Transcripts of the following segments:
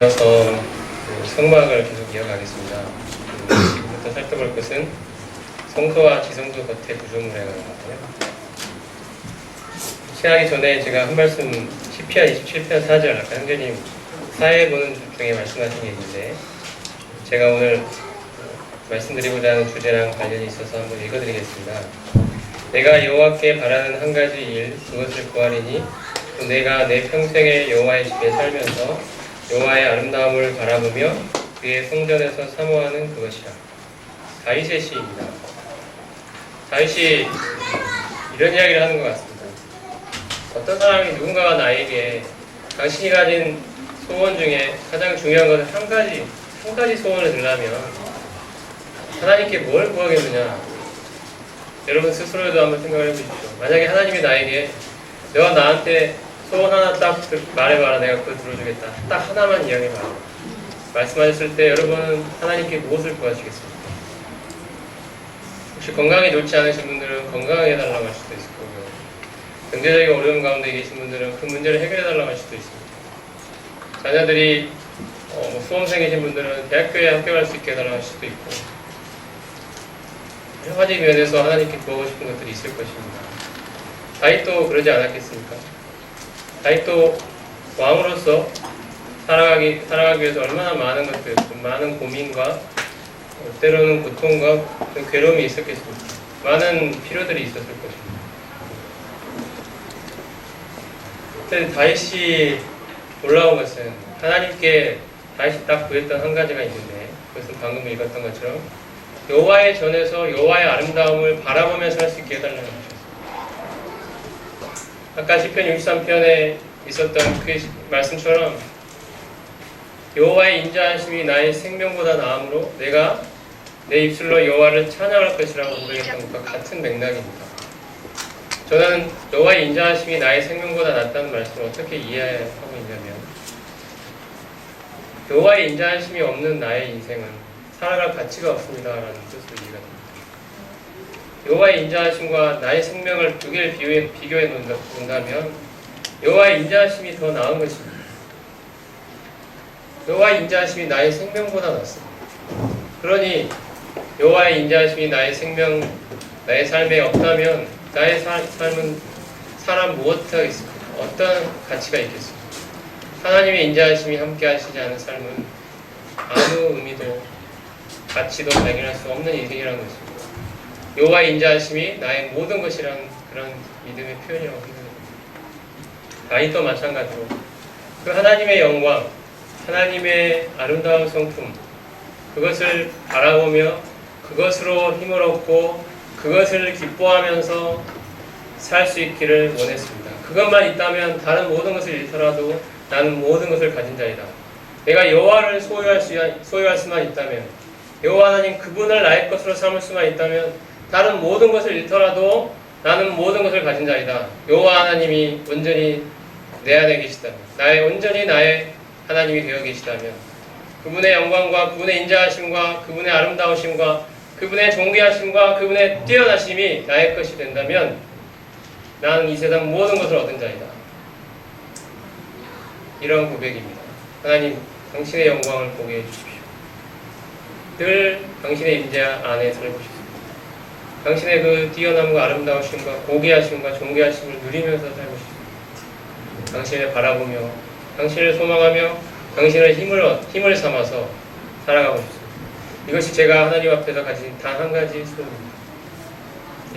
이어서 성막을 계속 이어가겠습니다. 지금부터 살펴볼 것은 성소와 지성소 겉의 구조물에 관한 건데요. 시작하기 전에 제가 한 말씀 시편 27편 4절 아까 형제님 사회 보는 중에 말씀하신 게 있는데 제가 오늘 말씀드리고자 하는 주제랑 관련이 있어서 한번 읽어드리겠습니다. 내가 여호와께 바라는 한 가지 일 그것을 구하리니 또 내가 내 평생에 여호와의 집에 살면서 여호와의 아름다움을 바라보며 그의 성전에서 사모하는 그것이라. 다윗의 시입니다. 다윗이 이런 이야기를 하는 것 같습니다. 어떤 사람이 누군가가 나에게 당신이 가진 소원 중에 가장 중요한 것은 한 가지 소원을 들라면 하나님께 뭘 구하겠느냐? 여러분 스스로도 한번 생각을 해보십시오. 만약에 하나님이 나에게 너가 나한테 소원 하나 딱 말해봐라. 내가 그걸 들어주겠다. 딱 하나만 이야기해봐라. 말씀하셨을 때 여러분은 하나님께 무엇을 구하시겠습니까? 혹시 건강이 좋지 않으신 분들은 건강하게 해달라고 할 수도 있을 거고요. 경제적인 어려움 가운데 계신 분들은 그 문제를 해결해달라고 할 수도 있습니다. 자녀들이 수험생이신 분들은 대학교에 합격할 수 있게 해달라고 할 수도 있고 여러 가지 면에서 하나님께 구하고 싶은 것들이 있을 것입니다. 다윗도 그러지 않았겠습니까? 다윗도 왕으로서 살아가기 위해서 얼마나 많은 것들, 많은 고민과 때로는 고통과 괴로움이 있었겠습니까? 많은 필요들이 있었을 것입니다. 그때 다윗이 놀라운 것은 하나님께 다윗이 딱 구했던 한 가지가 있는데 그것은 방금 읽었던 것처럼 여호와의 전에서 여호와의 아름다움을 바라보면서 할 수 있게 해달라는 것이었습니다. 아까 시편 63편에 있었던 그 말씀처럼 여호와의 인자하심이 나의 생명보다 나음으로 내가 내 입술로 여호와를 찬양할 것이라고 고백했던 것과 같은 맥락입니다. 저는 여호와의 인자하심이 나의 생명보다 낫다는 말씀을 어떻게 이해하고 있냐면 여호와의 인자하심이 없는 나의 인생은 살아갈 가치가 없습니다라는 뜻으로 이해가 됩니다. 여호와의 인자하심과 나의 생명을 두 개를 비교해 놓는다면 여호와의 인자하심이 더 나은 것입니다. 여호와의 인자하심이 나의 생명보다 낫습니다. 그러니 여호와의 인자하심이 나의 생명, 나의 삶에 없다면 나의 삶은 사람 무엇이 있습니까? 어떤 가치가 있겠습니까? 하나님의 인자하심이 함께 하시지 않은 삶은 아무 의미도 가치도 발견할 수 없는 인생이라는 것입니다. 여호와의 인자하심이 나의 모든 것이라는 그런 믿음의 표현이라고 생각합니다. 다윗도 마찬가지로 그 하나님의 영광, 하나님의 아름다운 성품 그것을 바라보며 그것으로 힘을 얻고 그것을 기뻐하면서 살 수 있기를 원했습니다. 그것만 있다면 다른 모든 것을 잃더라도 나는 모든 것을 가진 자이다. 내가 여호와를 소유할 수만 있다면 여호와 하나님 그분을 나의 것으로 삼을 수만 있다면 다른 모든 것을 잃더라도 나는 모든 것을 가진 자이다. 여호와 하나님이 온전히 내 안에 계시다면 온전히 나의 하나님이 되어 계시다면 그분의 영광과 그분의 인자하심과 그분의 아름다우심과 그분의 존귀하심과 그분의 뛰어나심이 나의 것이 된다면 나는 이 세상 모든 것을 얻은 자이다. 이런 고백입니다. 하나님 당신의 영광을 보게 해주십시오. 늘 당신의 임재 안에 살고 싶습니다. 당신의 그 뛰어남과 아름다우심과 고귀하심과 존귀하심을 누리면서 살고 싶습니다. 당신을 바라보며 당신을 소망하며 당신의 힘을 삼아서 살아가고 싶습니다. 이것이 제가 하나님 앞에서 가진 단 한 가지 소원입니다.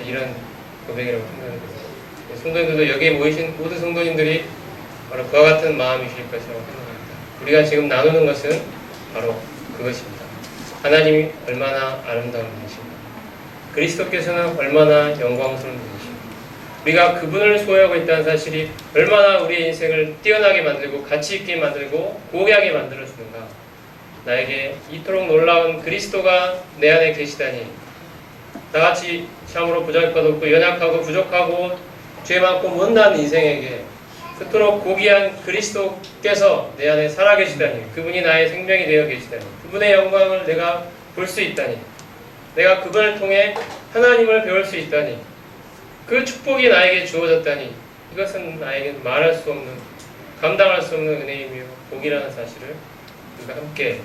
이런 고백이라고 생각합니다. 성도님들도 여기에 모이신 모든 성도님들이 바로 그와 같은 마음이실 것이라고 생각합니다. 우리가 지금 나누는 것은 바로 그것입니다. 하나님이 얼마나 아름다운 분이십니까? 그리스도께서는 얼마나 영광스러운 분이십니까? 우리가 그분을 소유하고 있다는 사실이 얼마나 우리의 인생을 뛰어나게 만들고 가치 있게 만들고 고귀하게 만들어주는가. 나에게 이토록 놀라운 그리스도가 내 안에 계시다니 나같이 참으로 보잘것없고 연약하고 부족하고 죄 많고 못난 인생에게 그토록 고귀한 그리스도께서 내 안에 살아계시다니 그분이 나의 생명이 되어 계시다니 그분의 영광을 내가 볼 수 있다니 내가 그분을 통해 하나님을 배울 수 있다니 그 축복이 나에게 주어졌다니 이것은 나에게 말할 수 없는 감당할 수 없는 은혜이며 복이라는 사실을 우리가 함께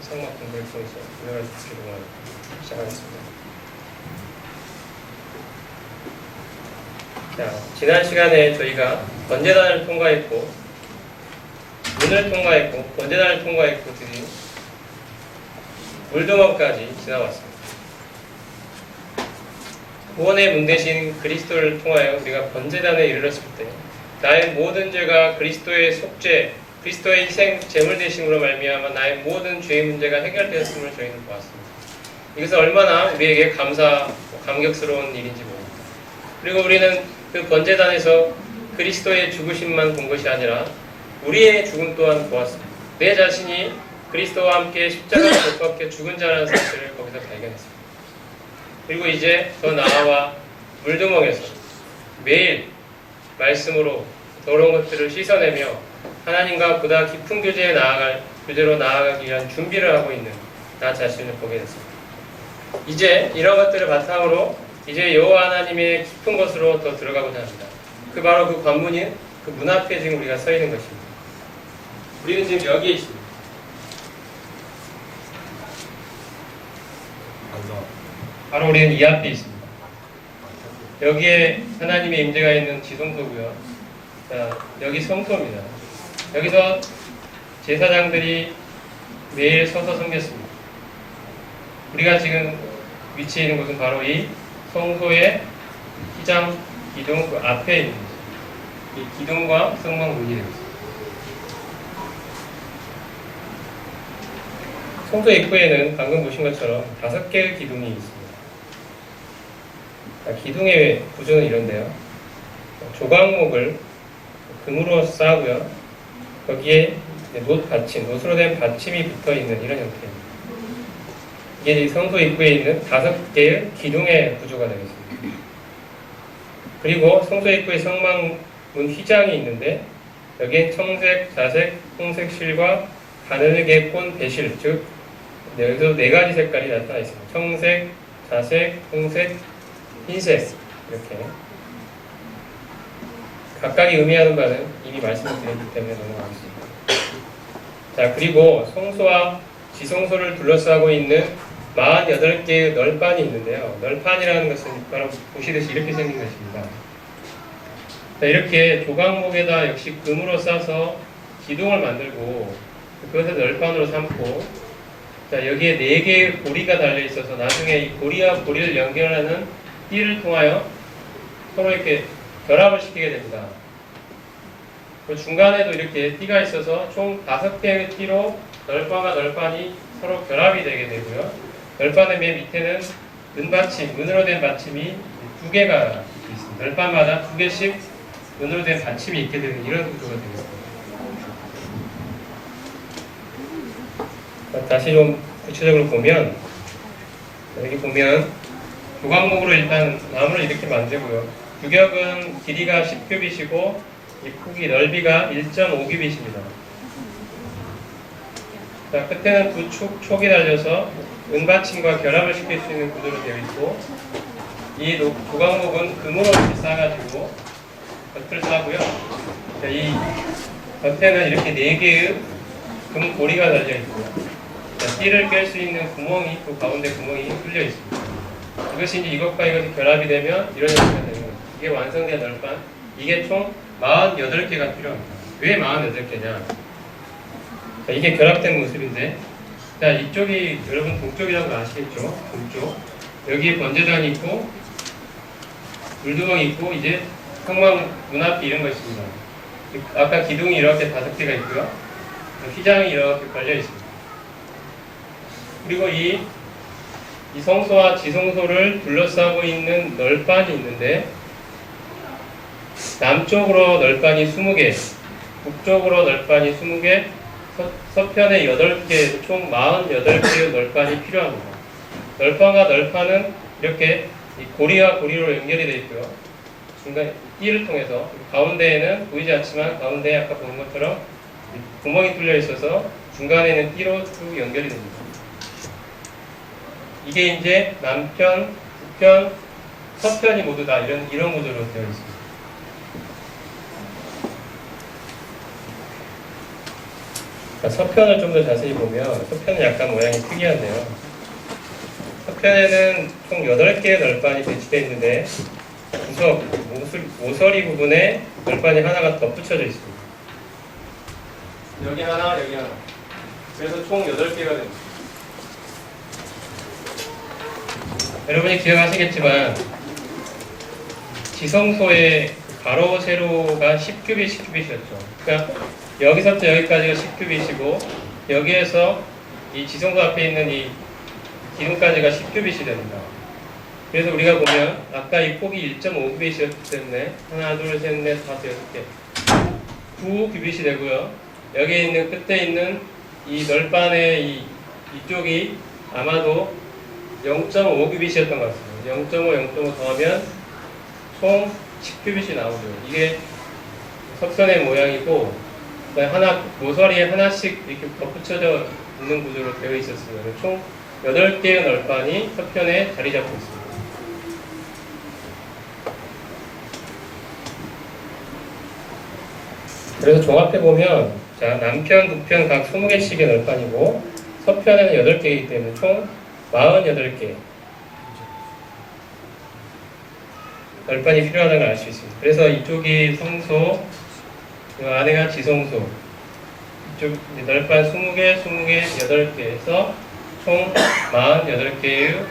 성막 공부를 통해서 은혜를 기도를 시작하겠습니다. 자, 지난 시간에 저희가 번제단을 통과했고, 문을 통과했고, 번제단을 통과했고, 드디어 물두멍까지 지나왔습니다. 구원의 문 대신 그리스도를 통하여 우리가 번제단에 이르렀을 때 나의 모든 죄가 그리스도의 속죄, 그리스도의 희생 제물 대심으로 말미암아 나의 모든 죄의 문제가 해결되었음을 저희는 보았습니다. 이것은 얼마나 우리에게 감격스러운 일인지 모릅니다. 그리고 우리는 그 번제단에서 그리스도의 죽으심만 본 것이 아니라 우리의 죽음 또한 보았습니다. 내 자신이 그리스도와 함께 십자가에 못 박혀 죽은 자라는 사실을 거기서 발견했습니다. 그리고 이제 저 나와 물두멍에서 매일 말씀으로 더러운 것들을 씻어내며 하나님과 보다 깊은 교제로 나아가기 위한 준비를 하고 있는 나 자신을 보게 됐습니다. 이제 이런 것들을 바탕으로 이제 여호와 하나님의 깊은 것으로 더 들어가고자 합니다. 바로 그 관문인 그 문 앞에 지금 우리가 서 있는 것입니다. 우리는 지금 여기에 있습니다. 바로 우리는 이 앞에 있습니다. 여기에 하나님의 임재가 있는 지성소고요. 자, 여기 성소입니다. 여기서 제사장들이 매일 서서 섬겼습니다. 우리가 지금 위치해 있는 곳은 바로 이 성소의 휘장 기둥 그 앞에 있는 것입니다. 이 기둥과 성막문이 되고 있습니다. 성소 입구에는 방금 보신 것처럼 5개의 기둥이 있습니다. 기둥의 구조는 이런데요. 조각목을 금으로 쌓고요. 거기에 노트로 된 받침이 붙어 있는 이런 형태입니다. 이게 성소 입구에 있는 5개의 기둥의 구조가 되겠습니다. 그리고 성소 입구에 성막문 휘장이 있는데 여기에 청색, 자색, 홍색 실과 가늘게 꼰 배실, 즉 여기서 4가지 색깔이 나타나 있습니다. 청색, 자색, 홍색, 흰색 이렇게 각각이 의미하는 바는 이미 말씀을 드렸기 때문에 넘어가겠습니다. 자, 그리고 성소와 지성소를 둘러싸고 있는 48개의 널판이 있는데요. 널판이라는 것은 바로 보시듯이 이렇게 생긴 것입니다. 자, 이렇게 조각목에다 역시 금으로 싸서 기둥을 만들고 그것을 널판으로 삼고, 자, 여기에 4개의 고리가 달려 있어서 나중에 이 고리와 고리를 연결하는 띠를 통하여 서로 이렇게 결합을 시키게 됩니다. 그리고 중간에도 이렇게 띠가 있어서 총 5개의 띠로 널판과 널판이 서로 결합이 되게 되고요. 널판의 맨 밑에는 은으로 된 받침이 2개가 있습니다. 널판마다 2개씩 은으로 된 받침이 있게 되는 이런 구조가 되겠습니다. 다시 좀 구체적으로 보면, 여기 보면 조각목으로 일단 나무를 이렇게 만들고요. 규격은 길이가 10규빗이고 이 폭이 넓이가 1.5규빗입니다. 자, 끝에는 2 촉이 달려서 은받침과 결합을 시킬 수 있는 구조로 되어 있고, 이 조각목은 금으로 이렇게 싸가지고 겉을 싸고요. 자, 이 겉에는 이렇게 4개의 금 고리가 달려 있고요. 띠를 깰 수 있는 구멍이, 그 가운데 구멍이 뚫려 있습니다. 이것이 이제 이것과 이것이 결합이 되면 이런 형태가 되는 거죠. 이게 완성된 널판. 이게 총 48개가 필요합니다. 왜 48개냐? 자, 이게 결합된 모습인데, 자, 이쪽이 여러분 동쪽이라는 거 아시겠죠? 동쪽. 여기에 번제단이 있고, 물두멍이 있고, 이제 성막 문 앞이 이런 것입니다. 아까 기둥이 이렇게 5개가 있고요. 휘장이 이렇게 걸려 있습니다. 그리고 이 성소와 지성소를 둘러싸고 있는 널판이 있는데, 남쪽으로 널판이 20개, 북쪽으로 널판이 20개, 서편에 8개, 총 48개의 널판이 필요합니다. 널판과 널판은 이렇게 고리와 고리로 연결이 되어 있고요. 중간 띠를 통해서 가운데에는 보이지 않지만 가운데에 아까 본 것처럼 구멍이 뚫려 있어서 중간에는 띠로 쭉 연결이 됩니다. 이게 이제 남편, 북편, 서편이 모두 다 이런 구조로 되어 있습니다. 서편을 좀 더 자세히 보면 서편은 약간 모양이 특이한데요. 서편에는 총 8개의 널판이 배치되어 있는데 구석, 모서리 부분에 널판이 하나가 덧붙여져 있습니다. 여기 하나, 여기 하나. 그래서 총 8개가 됩니다. 여러분이 기억하시겠지만 지성소의 가로, 세로가 10규빗, 10규빗이었죠. 그러니까 여기서부터 여기까지가 10규빗이고 여기에서 이 지성소 앞에 있는 이 기둥까지가 10규빗이 됩니다. 그래서 우리가 보면 아까 이 폭이 1.5규빗이었기 때문에 하나, 둘, 셋, 넷, 다섯, 6개 9규빗이 되고요. 여기에 있는 끝에 있는 이 널판의 이쪽이 아마도 0.5규빗이었던 것 같습니다. 0.5, 0.5 더하면 총 10규빗이 나오죠. 이게 석선의 모양이고 하나 모서리에 하나씩 이렇게 덧붙여져 있는 구조로 되어 있었습니다. 총 8개의 널판이 서편에 자리 잡고 있습니다. 그래서 종합해 보면 자, 남편, 북편 각 20개씩의 널판이고 서편에는 8개이기 때문에 총 48개 널판이 필요하다는 걸 알 수 있습니다. 그래서 이쪽이 성소, 이 안에가 지성소, 이쪽 널판 20개, 20개, 8개에서 총 48개의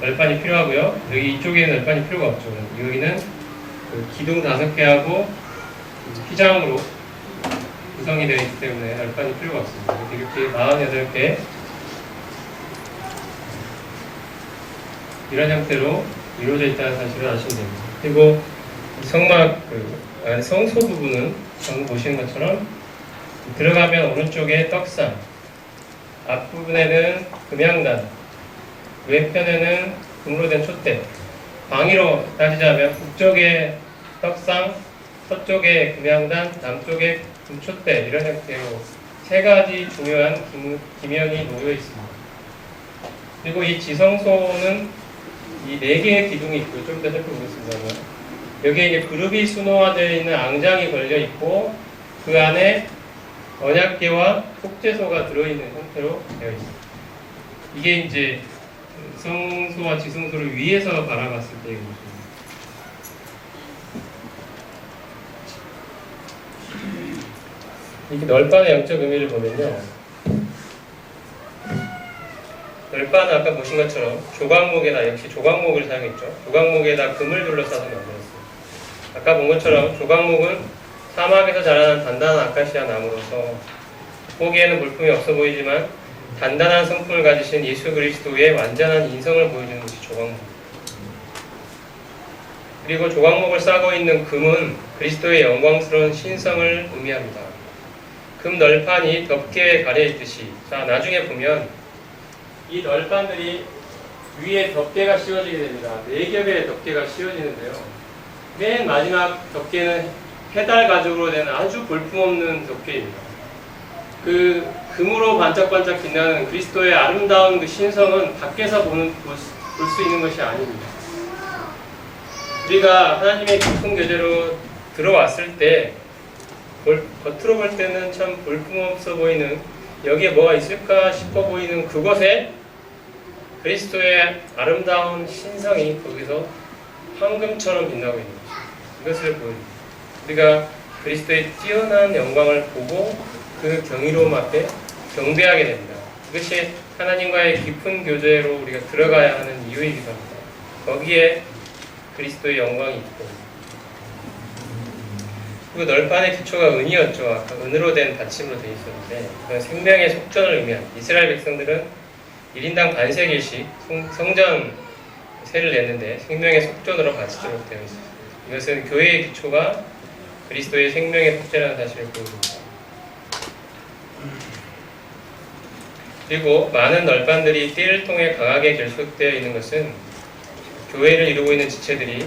널판이 필요하고요. 여기 이쪽에 널판이 필요가 없죠. 여기는 그 기둥 5개하고 휘장으로 구성이 되어 있기 때문에 널판이 필요가 없습니다. 이렇게 48개 이런 형태로 이루어져 있다는 사실을 아시면 됩니다. 그리고 성막 성소 부분은 방금 보시는 것처럼 들어가면 오른쪽에 떡상, 앞부분에는 금양단, 왼편에는 금으로 된 촛대, 방위로 따지자면 북쪽에 떡상, 서쪽에 금양단, 남쪽에 금촛대 이런 형태로 3가지 중요한 기명이 놓여 있습니다. 그리고 이 지성소는 이 4개의 기둥이 있고 좀 이따 살펴보겠습니다만 여기에 이제 그룹이 수놓아되어 있는 앙장이 걸려 있고 그 안에 언약궤와 속죄소가 들어있는 형태로 되어 있습니다. 이게 이제 성소와 지성소를 위에서 바라봤을 때의 모습입니다. 이렇게 널판의 영적 의미를 보면요. 널판은 아까 보신 것처럼 조각목에다 역시 조각목을 사용했죠. 조각목에다 금을 둘러싸서 만들었습니다. 아까 본 것처럼 조각목은 사막에서 자라는 단단한 아카시아 나무로서 보기에는 물품이 없어 보이지만 단단한 성품을 가지신 예수 그리스도의 완전한 인성을 보여주는 것이 조각목. 그리고 조각목을 싸고 있는 금은 그리스도의 영광스러운 신성을 의미합니다. 금 널판이 덮개에 가려있듯이 자 나중에 보면 이 널판들이 위에 덮개가 씌워지게 됩니다. 4겹의 덮개가 씌워지는데요. 맨 마지막 덮개는 페달 가죽으로 된 아주 볼품없는 덮개입니다. 그 금으로 반짝반짝 빛나는 그리스도의 아름다운 그 신성은 밖에서 볼 수 있는 것이 아닙니다. 우리가 하나님의 깊은 교제로 들어왔을 때 겉으로 볼 때는 참 볼품없어 보이는 여기에 뭐가 있을까 싶어 보이는 그곳에 그리스도의 아름다운 신성이 거기서 황금처럼 빛나고 있는 것입니다. 이것을 보여줍니다. 우리가 그리스도의 뛰어난 영광을 보고 그 경이로움 앞에 경배하게 됩니다. 이것이 하나님과의 깊은 교제로 우리가 들어가야 하는 이유이기도 합니다. 거기에 그리스도의 영광이 있고 그리고 널판의 기초가 은이었죠. 아까 은으로 된 받침으로 되어 있었는데 그건 생명의 속전을 의미합니다. 이스라엘 백성들은 1인당 반세겔씩 성전 세를 냈는데 생명의 속전으로 바치도록 되어 있습니다. 이것은 교회의 기초가 그리스도의 생명의 속죄라는 사실을 보여줍니다. 그리고 많은 널판들이 띠를 통해 강하게 결속되어 있는 것은 교회를 이루고 있는 지체들이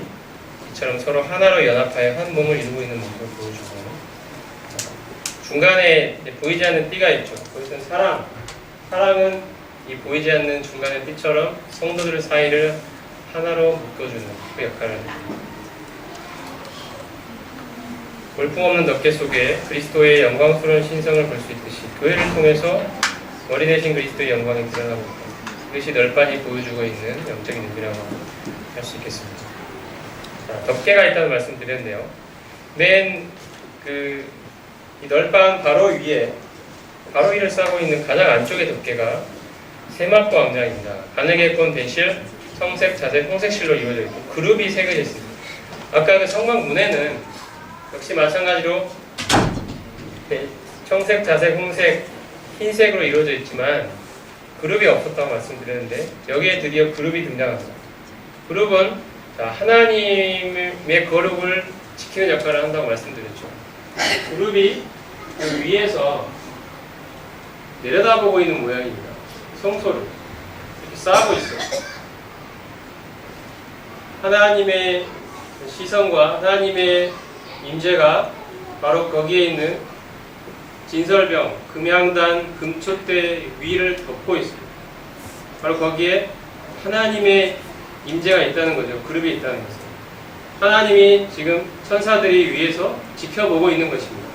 이처럼 서로 하나로 연합하여 한 몸을 이루고 있는 모습을 보여주고 중간에 보이지 않는 띠가 있죠. 그것은 사랑은 이 보이지 않는 중간의 띠처럼 성도들 사이를 하나로 묶어주는 그 역할을 합니다. 볼품없는 덮개 속에 그리스도의 영광스러운 신성을 볼 수 있듯이 교회를 통해서 머리 대신 그리스도의 영광이 드러나고 있다. 이것이 널빤히 보여주고 있는 영적인 의미라고 할 수 있겠습니다. 자, 덮개가 있다는 말씀 드렸는데요. 이 널빤 바로 위를 싸고 있는 가장 안쪽의 덮개가 세마포 왕장입니다. 가늘게 꼰 배실, 청색, 자색, 홍색실로 이루어져 있고 그룹이 새겨져 있습니다. 아까 그 성막 문에는 역시 마찬가지로 청색, 자색, 홍색, 흰색으로 이루어져 있지만 그룹이 없었다고 말씀드렸는데 여기에 드디어 그룹이 등장합니다. 그룹은 하나님의 거룩을 지키는 역할을 한다고 말씀드렸죠. 그룹이 그 위에서 내려다보고 있는 모양입니다. 성소를 이렇게 쌓고 있어요. 하나님의 시선과 하나님의 임재가 바로 거기에 있는 진설병, 금향단, 금촛대 위를 덮고 있습니다. 바로 거기에 하나님의 임재가 있다는 거죠. 그룹이 있다는 것은. 하나님이 지금 천사들이 위에서 지켜보고 있는 것입니다.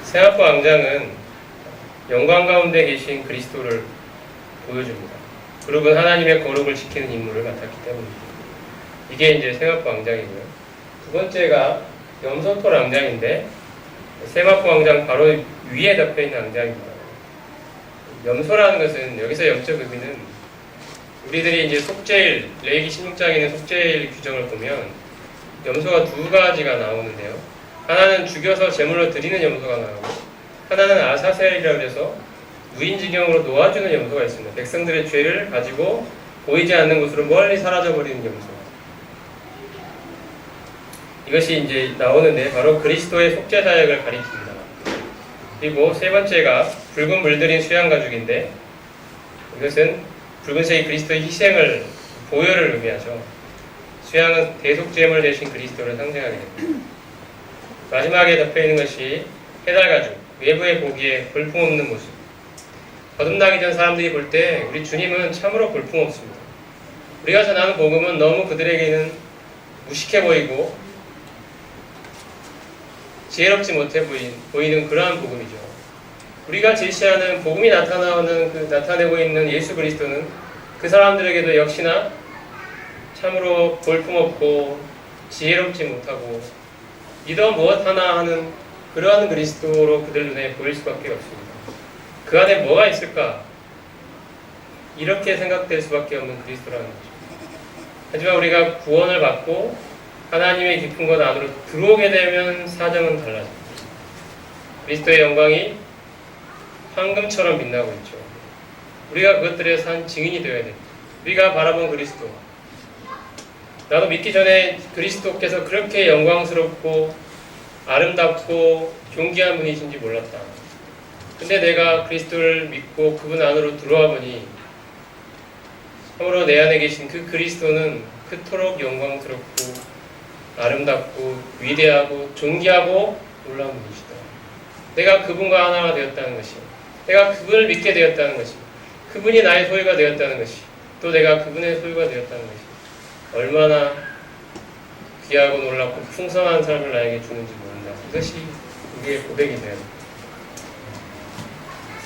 세마포 왕장은 영광 가운데 계신 그리스도를 보여줍니다. 그룹은 하나님의 거룩을 지키는 임무를 맡았기 때문입니다. 이게 이제 세마포 왕장이고요. 두 번째가 염소털 왕장인데 세마포 왕장 바로 위에 덮여 있는 왕장입니다. 염소라는 것은 여기서 영적 의미는 우리들이 이제 속죄일, 레위기 16장에 있는 속죄일 규정을 보면 염소가 두 가지가 나오는데요. 하나는 죽여서 제물로 드리는 염소가 나오고 하나는 아사셀이라고 해서 무인지경으로 놓아주는 염소가 있습니다. 백성들의 죄를 가지고 보이지 않는 곳으로 멀리 사라져버리는 염소. 이것이 이제 나오는데 바로 그리스도의 속죄 사역을 가리킵니다. 그리고 세 번째가 붉은 물들인 수양 가죽인데 이것은 붉은색이 그리스도의 희생을 보혈을 의미하죠. 수양은 대속죄물 대신 그리스도를 상징하게 됩니다. 마지막에 덮여 있는 것이 해달 가죽, 외부에 보기에 볼품없는 모습. 거듭나기 전 사람들이 볼 때 우리 주님은 참으로 볼품없습니다. 우리가 전하는 복음은 너무 그들에게는 무식해 보이고 지혜롭지 못해 보이는 그러한 복음이죠. 우리가 제시하는 복음이 나타내고 있는 예수 그리스도는 그 사람들에게도 역시나 참으로 볼품없고 지혜롭지 못하고 믿어 무엇 하나 하는 그러한 그리스도로 그들 눈에 보일 수밖에 없습니다. 그 안에 뭐가 있을까? 이렇게 생각될 수밖에 없는 그리스도라는 거죠. 하지만 우리가 구원을 받고 하나님의 깊은 것 안으로 들어오게 되면 사정은 달라집니다. 그리스도의 영광이 황금처럼 빛나고 있죠. 우리가 그것들에 산 증인이 되어야 됩니다. 우리가 바라본 그리스도. 나도 믿기 전에 그리스도께서 그렇게 영광스럽고 아름답고 존귀한 분이신지 몰랐다. 근데 내가 그리스도를 믿고 그분 안으로 들어와 보니 참으로 내 안에 계신 그 그리스도는 그토록 영광스럽고 아름답고 위대하고 존귀하고 놀라운 분이시다. 내가 그분과 하나가 되었다는 것이, 내가 그분을 믿게 되었다는 것이, 그분이 나의 소유가 되었다는 것이, 또 내가 그분의 소유가 되었다는 것이 얼마나 귀하고 놀랍고 풍성한 삶을 나에게 주는지 모른다. 이것이 우리의 고백이 되어야 됩니다.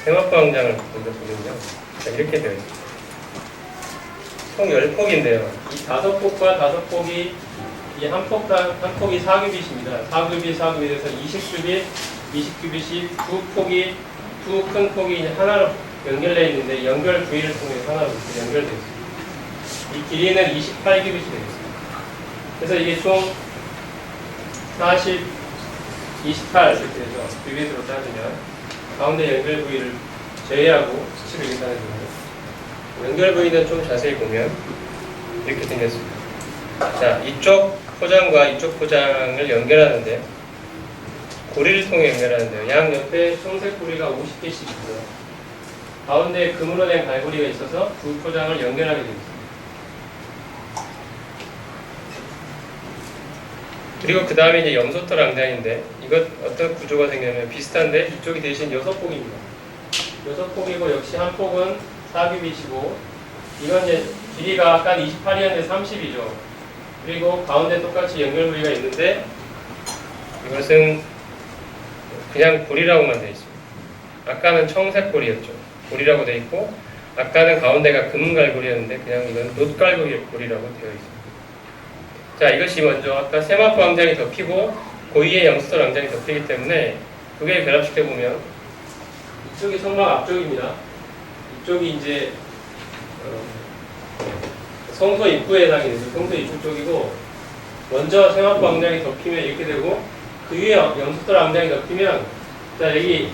세마포 왕장을 먼저 보면요. 이렇게 되어 있습니다. 총 10폭인데요. 이 5폭과 5폭이 이 한 폭이 4규빗입니다. 4규빗 돼서 20규빗, 20규빗이 두 큰 폭이 하나로 연결되어 있는데 연결 부위를 통해서 하나로 연결되어 있습니다. 이 길이는 28규빗이 되겠습니다. 그래서 이게 총 40, 28 이렇게 되죠. 규빗으로 따지면 가운데 연결 부위를 제외하고 수치를 계산해 주면 연결 부위는 좀 자세히 보면 이렇게 생겼습니다. 자, 이쪽 포장과 이쪽 포장을 연결하는데 고리를 통해 연결하는데요. 양 옆에 청색 고리가 50개씩 있고요. 가운데 금으로 된 갈고리가 있어서 두 포장을 연결하게 됩니다. 그리고 그 다음에 이제 염소털 왕장인데 이것 어떤 구조가 생기냐면 비슷한데 이쪽이 대신 6폭입니다. 6폭이고 역시 한 폭은 4규빗이고 이건 이제 길이가 아까 28이었는데 30이죠. 그리고 가운데 똑같이 연결부위가 있는데 이것은 그냥 골이라고만 되어 있습니다. 아까는 청색 골이었죠. 골이라고 되어 있고 아까는 가운데가 금갈골이었는데 그냥 이건 놋갈골이라고 되어 있습니다. 자, 이것이 먼저 아까 세마포 왕장이 덮이고 고위의 영수설 왕장이 덮이기 때문에 두 개를 결합시켜보면 이쪽이 성막 앞쪽입니다. 이쪽이 이제 성소 입구에 해당이 되죠. 성소 입구 쪽이고 먼저 세마포 왕장이 덮이면 이렇게 되고 그 위에 영수설 왕장이 덮이면 자, 여기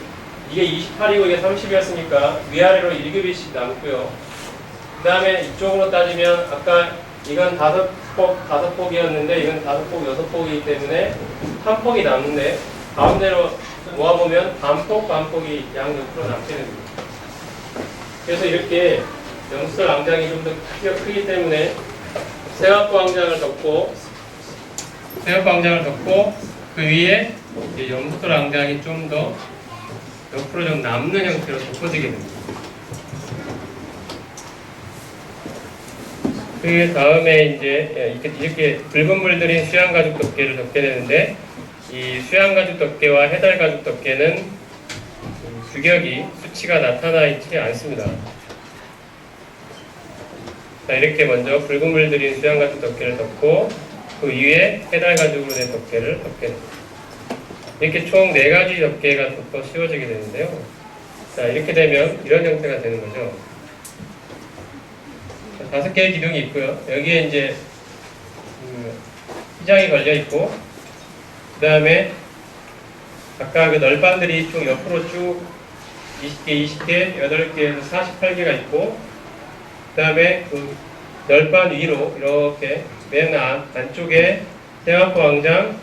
이게 28이고 이게 30이었으니까 위아래로 1규빗씩 남고요. 그 다음에 이쪽으로 따지면 아까 이건 5폭이었는데 이건 5폭, 6폭이기 때문에 한 폭이 남는데 가운데로 모아보면 반폭이 양옆으로 남게 됩니다. 그래서 이렇게 영수설 왕장이 좀 더 크기 때문에 세마포 왕장을 덮고 그 위에 영수설 왕장이 좀 더 옆으로 좀 남는 형태로 덮어지게 됩니다. 그 다음에 이제 이렇게 붉은 물들인 수양가죽 덮개를 덮게 되는데 이 수양가죽 덮개와 해달가죽 덮개는 규격이 수치가 나타나 있지 않습니다. 자, 이렇게 먼저 붉은 물들인 수양가죽 덮개를 덮고 그 위에 해달가죽으로 된 덮개를 덮게 됩니다. 이렇게 총 4가지 덮개가 덮어 씌워지게 되는데요. 자, 이렇게 되면 이런 형태가 되는 거죠. 5개의 기둥이 있고요. 여기에 이제 휘장이 걸려 있고, 그 다음에 아까 그 널판들이 총 옆으로 쭉 20개, 8개에서 48개가 있고, 그 다음에 그 널판 위로 이렇게 맨 안쪽에 세마포 왕장,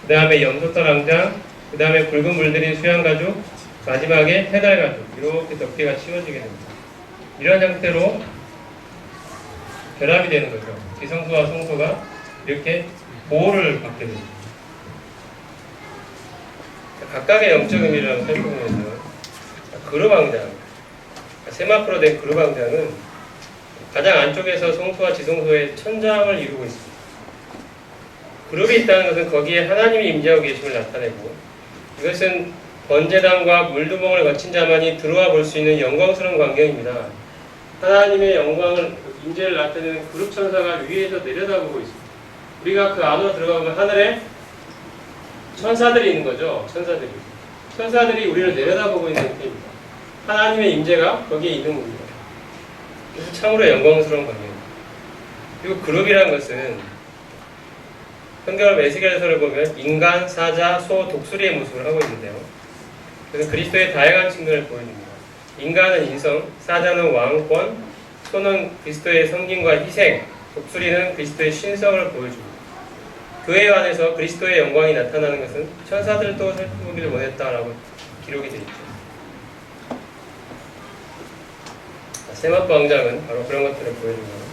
그 다음에 염소털 왕장, 그 다음에 붉은 물들인 수양가죽, 마지막에 해달가죽 이렇게 덮개가 씌워지게 됩니다. 이런 형태로 결합이 되는 거죠. 기성소와 성소가 이렇게 보호를 받게 됩니다. 각각의 영적 의미를 살펴보면서 그룹왕장, 세마포로 된 그룹왕장은 가장 안쪽에서 성소와 지성소의 천장을 이루고 있습니다. 그룹이 있다는 것은 거기에 하나님이 임재하고 계심을 나타내고 이것은 번제단과 물두멍을 거친 자만이 들어와 볼 수 있는 영광스러운 광경입니다. 하나님의 영광을 임재를 나타내는 그룹 천사가 위에서 내려다보고 있습니다. 우리가 그 안으로 들어가면 하늘에 천사들이 있는 거죠. 천사들이 우리를 내려다보고 있는 형태입니다. 하나님의 임재가 거기에 있는 겁니다. 그래서 참으로 영광스러운 광경입니다. 그리고 그룹이라는 것은 성경 에스겔서를 보면 인간, 사자, 소, 독수리의 모습을 하고 있는데요. 그래서 그리스도의 다양한 측면을 보여줍니다. 인간은 인성, 사자는 왕권, 소는 그리스도의 섬김과 희생, 독수리는 그리스도의 신성을 보여줍니다. 그에 관해서 그리스도의 영광이 나타나는 것은 천사들도 살펴보기를 원했다라고 기록이 되어 있죠. 세마포 왕장은 바로 그런 것들을 보여줍니다.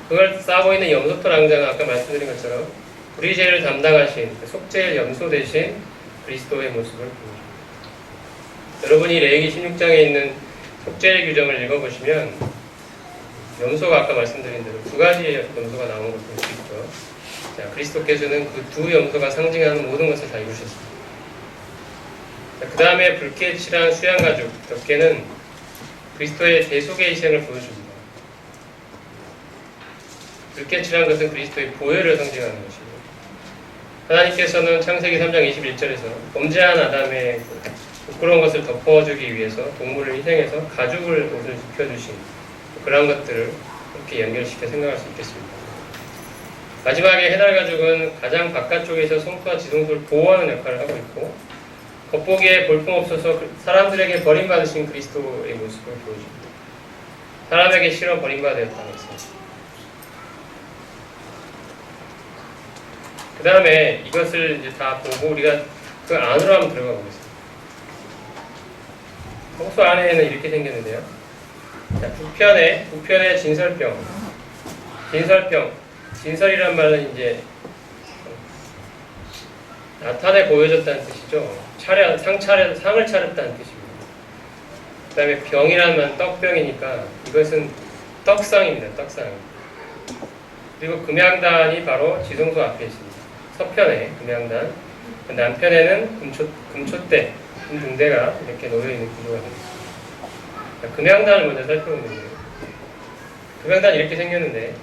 그걸 싸고 있는 염소털 왕장은 아까 말씀드린 것처럼 우리 죄를 담당하신 속죄의 염소 대신 그리스도의 모습을 보여줍니다. 여러분이 레위기 16장에 있는 속죄의 규정을 읽어보시면 염소가 아까 말씀드린 대로 2가지의 염소가 나오는 것을 볼 수 있죠. 자, 그리스도께서는 그 2 염소가 상징하는 모든 것을 다 이루셨습니다. 그 다음에 붉게 칠한 수양가죽 덮개는 그리스도의 대속의 희생을 보여줍니다. 붉게 칠한 것은 그리스도의 보혈을 상징하는 것이고 하나님께서는 창세기 3장 21절에서 범죄한 아담의 부끄러운 것을 덮어주기 위해서 동물을 희생해서 가죽을 옷을 입혀주신 그런 것들을 이렇게 연결시켜 생각할 수 있겠습니다. 마지막에 해달가죽은 가장 바깥쪽에서 성소와 지성소를 보호하는 역할을 하고 있고 겉보기에 볼품없어서 사람들에게 버림받으신 그리스도의 모습을 보여줍니다. 사람에게 실어 버림받았다는 것입니다. 그 다음에 이것을 이제 다 보고 우리가 그 안으로 한번 들어가 보겠습니다. 성소 안에는 이렇게 생겼는데요. 자, 북편에 진설이란 말은 이제 나타내 보여줬다는 뜻이죠. 상을 차렸다는 뜻입니다. 그 다음에 병이라는 말은 떡병이니까 이것은 떡상입니다. 떡상. 그리고 금양단이 바로 지성소 앞에 있습니다. 서편에 금양단, 남편에는 금촛대, 금등대가 이렇게 놓여있는 구조가 되겠습니다. 금양단을 먼저 살펴보면요. 금양단이 이렇게 생겼는데,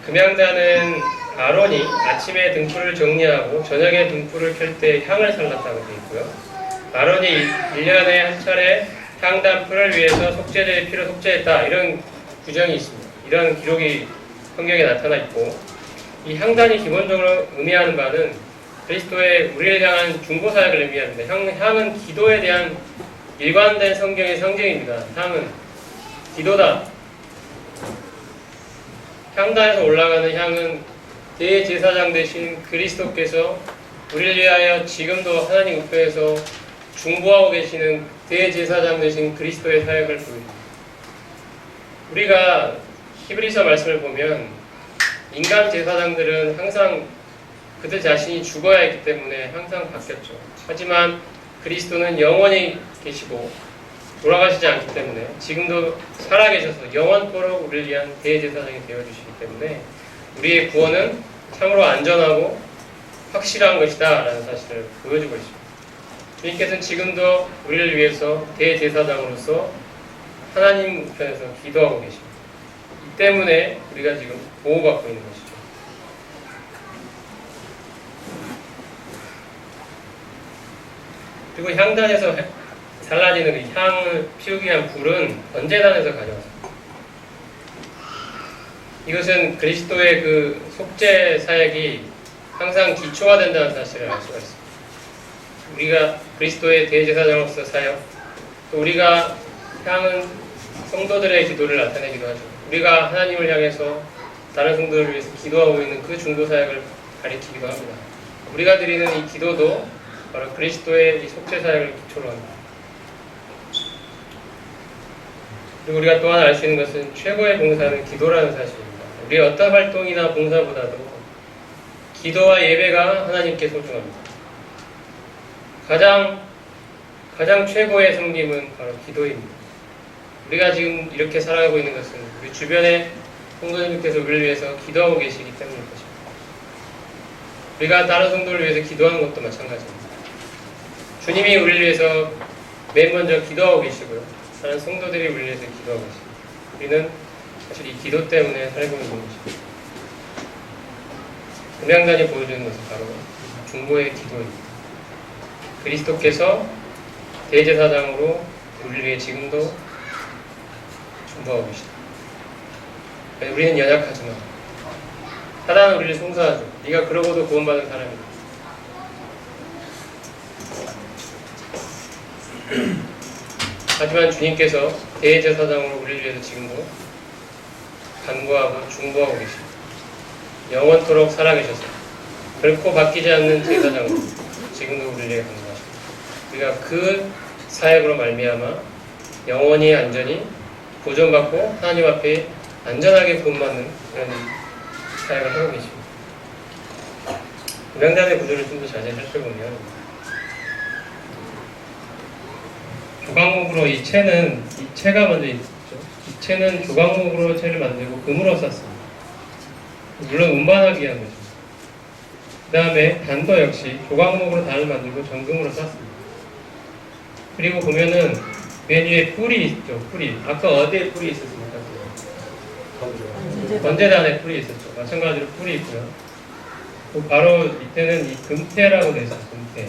금양단은 아론이 아침에 등불을 정리하고 저녁에 등불을 켤 때 향을 살랐다고 되어 있고요. 아론이 1년에 한 차례 향단풀을 위해서 속죄제의 피로 속죄했다, 이런 규정이 있습니다. 이런 기록이 성경에 나타나 있고, 이 향단이 기본적으로 의미하는 바는 그리스도의 우리를 향한 중보사역을 의미합니다. 향은 기도에 대한 일관된 성경의 상징입니다. 향은 기도다. 향단에서 올라가는 향은 대제사장 되신 그리스도께서 우리를 위하여 지금도 하나님 우편에서 중보하고 계시는 대제사장 되신 그리스도의 사역을 보여줍니다. 우리가 히브리서 말씀을 보면 인간 제사장들은 항상 그들 자신이 죽어야 했기 때문에 항상 바뀌었죠. 하지만 그리스도는 영원히 계시고 돌아가시지 않기 때문에 지금도 살아계셔서 영원토록 우리를 위한 대제사장이 되어주시기 때문에 우리의 구원은 참으로 안전하고 확실한 것이다 라는 사실을 보여주고 있습니다. 주님께서는 지금도 우리를 위해서 대제사장으로서 하나님 우편에서 기도하고 계십니다. 이 때문에 우리가 지금 보호받고 있는 것이죠. 그리고 향단에서 살라지는 그 향을 피우기 위한 불은 번제단에서 가져왔습니다. 이것은 그리스도의 그 속죄 사역이 항상 기초가 된다는 사실을 알 수가 있습니다. 우리가 그리스도의 대제사장으로서 사역, 또 우리가 향은 성도들의 기도를 나타내기도 하죠. 우리가 하나님을 향해서 다른 성도를 위해서 기도하고 있는 그 중보 사역을 가리키기도 합니다. 우리가 드리는 이 기도도 바로 그리스도의 이 속죄 사역을 기초로 합니다. 그리고 우리가 또한 알 수 있는 것은 최고의 봉사는 기도라는 사실입니다. 우리의 어떤 활동이나 봉사보다도 기도와 예배가 하나님께 소중합니다. 가장 최고의 섬김은 바로 기도입니다. 우리가 지금 이렇게 살아가고 있는 것은 우리 주변의 성도님께서 우리를 위해서 기도하고 계시기 때문일 것입니다. 우리가 다른 성도를 위해서 기도하는 것도 마찬가지입니다. 주님이 우리를 위해서 맨 먼저 기도하고 계시고요. 다른 성도들이 우리를 위해서 기도하고 있습니다. 우리는 사실 이 기도 때문에 살고 있는 것입니다. 금양단이 보여주는 것은 바로 중보의 기도입니다. 그리스도께서 대제사장으로 우리를 위해 지금도 중보하고 계시다. 우리는 연약하지만 사단은 우리를 송사하죠. 네가 그러고도 구원받은 사람이다. 하지만 주님께서 대제사장으로 우리를 위해서 지금도 간구하고 중보하고 계십니다. 영원토록 살아계셔서 결코 바뀌지 않는 제사장으로 지금도 우리를 위해 간구하십니다. 우리가 그 사역으로 말미암아 영원히 안전히 보존받고 하나님 앞에 안전하게 구원받는 그런 사역을 하고 계십니다. 금양단의 구조를 좀 더 자세히 살펴보면 조각목으로 이 채가 먼저 있죠. 이 채는 조각목으로 채를 만들고 금으로 쌌습니다. 물론 운반하기 위한 거죠. 그 다음에 단도 역시 조각목으로 단을 만들고 정금으로 쌌습니다. 그리고 보면은 맨 위에 뿔이 있죠. 뿔이. 아까 어디에 뿔이 있었습니까? 번제단에 뿔이 있었죠. 마찬가지로 뿔이 있고요. 바로 밑에는 이 금태라고 되어 있어요. 금태.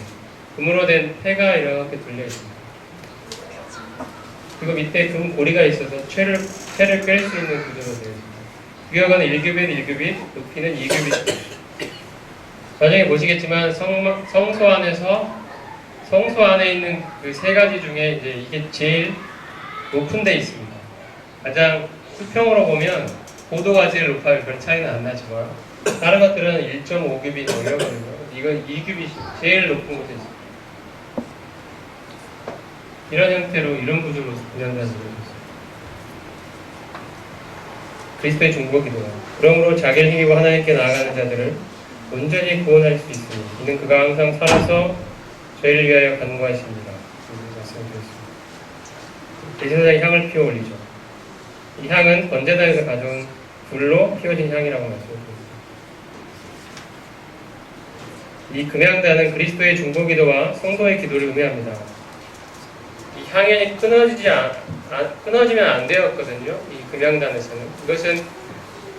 금으로 된 태가 이렇게 둘려 있습니다. 그리고 밑에 금 고리가 있어서 채를 꿰 수 있는 구조로 되어 있습니다. 규격은 1규빗, 1규빗, 높이는 2규빗. 나중에 보시겠지만 성소 안에 있는 그 세 가지 중에 이제 이게 제일 높은 데 있습니다. 가장 수평으로 보면 고도가 제일 높아요. 별 차이는 안 나지만 다른 것들은 1.5규빗 이런 거고요. 이건 2규빗이 제일 높은 곳에 있습니다. 이런 형태로 이런 구조로 분양단을 이루어졌습니다. 그리스도의 중보 기도가 그러므로 자기를 힘입어 하나님께 나아가는 자들을 온전히 구원할 수 있으니 이는 그가 항상 살아서 저희를 위하여 간구하십니다. 말씀드렸습니다. 대제사장이 향을 피워 올리죠. 이 향은 번제단에서 가져온 불로 피워진 향이라고 말씀드립니다. 이 금향단은 그리스도의 중보기도와 성도의 기도를 의미합니다. 이 향연이 끊어지면 안 되었거든요. 이 금향단에서는. 이것은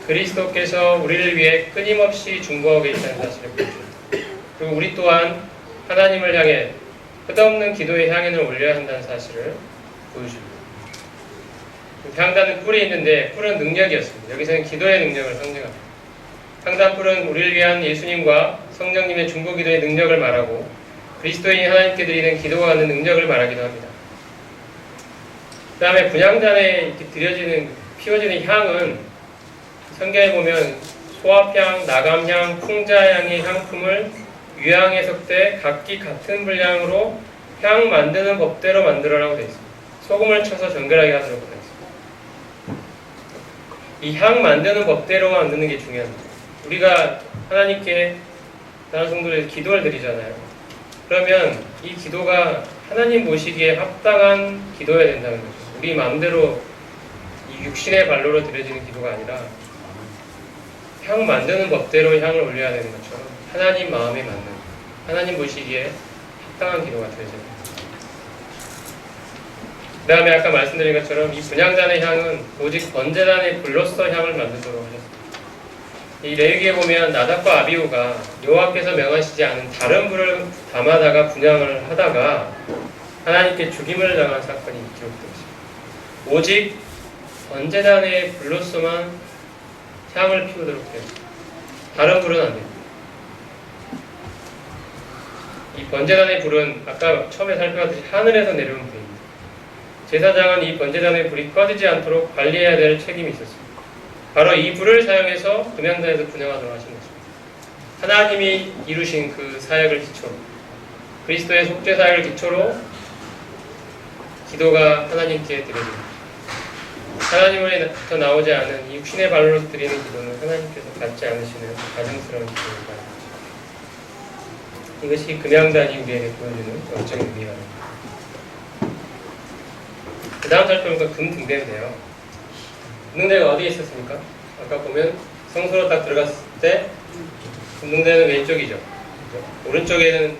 그리스도께서 우리를 위해 끊임없이 중보하고 계시다는 사실을 보여줍니다. 그리고 우리 또한 하나님을 향해 끝없는 기도의 향연을 올려야 한다는 사실을 보여줍니다. 향단은 뿔이 있는데 뿔은 능력이었습니다. 여기서는 기도의 능력을 상징합니다. 향단뿔은 우리를 위한 예수님과 성령님의 중보기도의 능력을 말하고 그리스도인이 하나님께 드리는 기도가 갖는 능력을 말하기도 합니다. 그 다음에 분향단에 이렇게 피워지는 향은 성경에 보면 소합향, 나감향, 풍자향의 향품을 유향에 섞되 각기 같은 분량으로 향 만드는 법대로 만들어라고 되어 있습니다. 소금을 쳐서 정결하게 하도록 되어 있습니다. 이 향 만드는 법대로 만드는 게 중요합니다. 우리가 하나님께 다른 성도들에서 기도를 드리잖아요. 그러면 이 기도가 하나님 보시기에 합당한 기도여야 된다는 거죠. 우리 마음대로 이 육신의 발로로 드려지는 기도가 아니라 향 만드는 법대로 향을 올려야 되는 것처럼 하나님 마음에 맞는, 하나님 보시기에 합당한 기도가 되어져야 됩니다. 그 다음에 아까 말씀드린 것처럼 이 분향단의 향은 오직 번제단의 불로서 향을 만들도록 하셨습니다. 이 레위기에 보면 나답과 아비후가 여호와께서 명하시지 않은 다른 불을 담아다가 분향을 하다가 하나님께 죽임을 당한 사건이 기록되어 있습니다. 오직 번제단의 불로서만 향을 피우도록 되어 있습니다. 다른 불은 안 됩니다. 이 번제단의 불은 아까 처음에 살펴봤듯이 하늘에서 내려온 불입니다. 제사장은 이 번제단의 불이 꺼지지 않도록 관리해야 될 책임이 있었습니다. 바로 이 불을 사용해서 금향단에서 분향하도록 하신 것입니다. 하나님이 이루신 그 사역을 기초로, 그리스도의 속죄 사역을 기초로 기도가 하나님께 드려집니다. 하나님으로부터 나오지 않은 이 육신의 발로서 드리는 기도는 하나님께서 받지 않으시는 가증스러운 기도입니다. 이것이 금향단이 우리에게 보여주는 영적인 의미가 됩니다. 그 다음 살펴보니까 금등대인데요. 금등대가 어디에 있었습니까? 아까 보면 성소로 딱 들어갔을 때 금등대는 왼쪽이죠. 오른쪽에는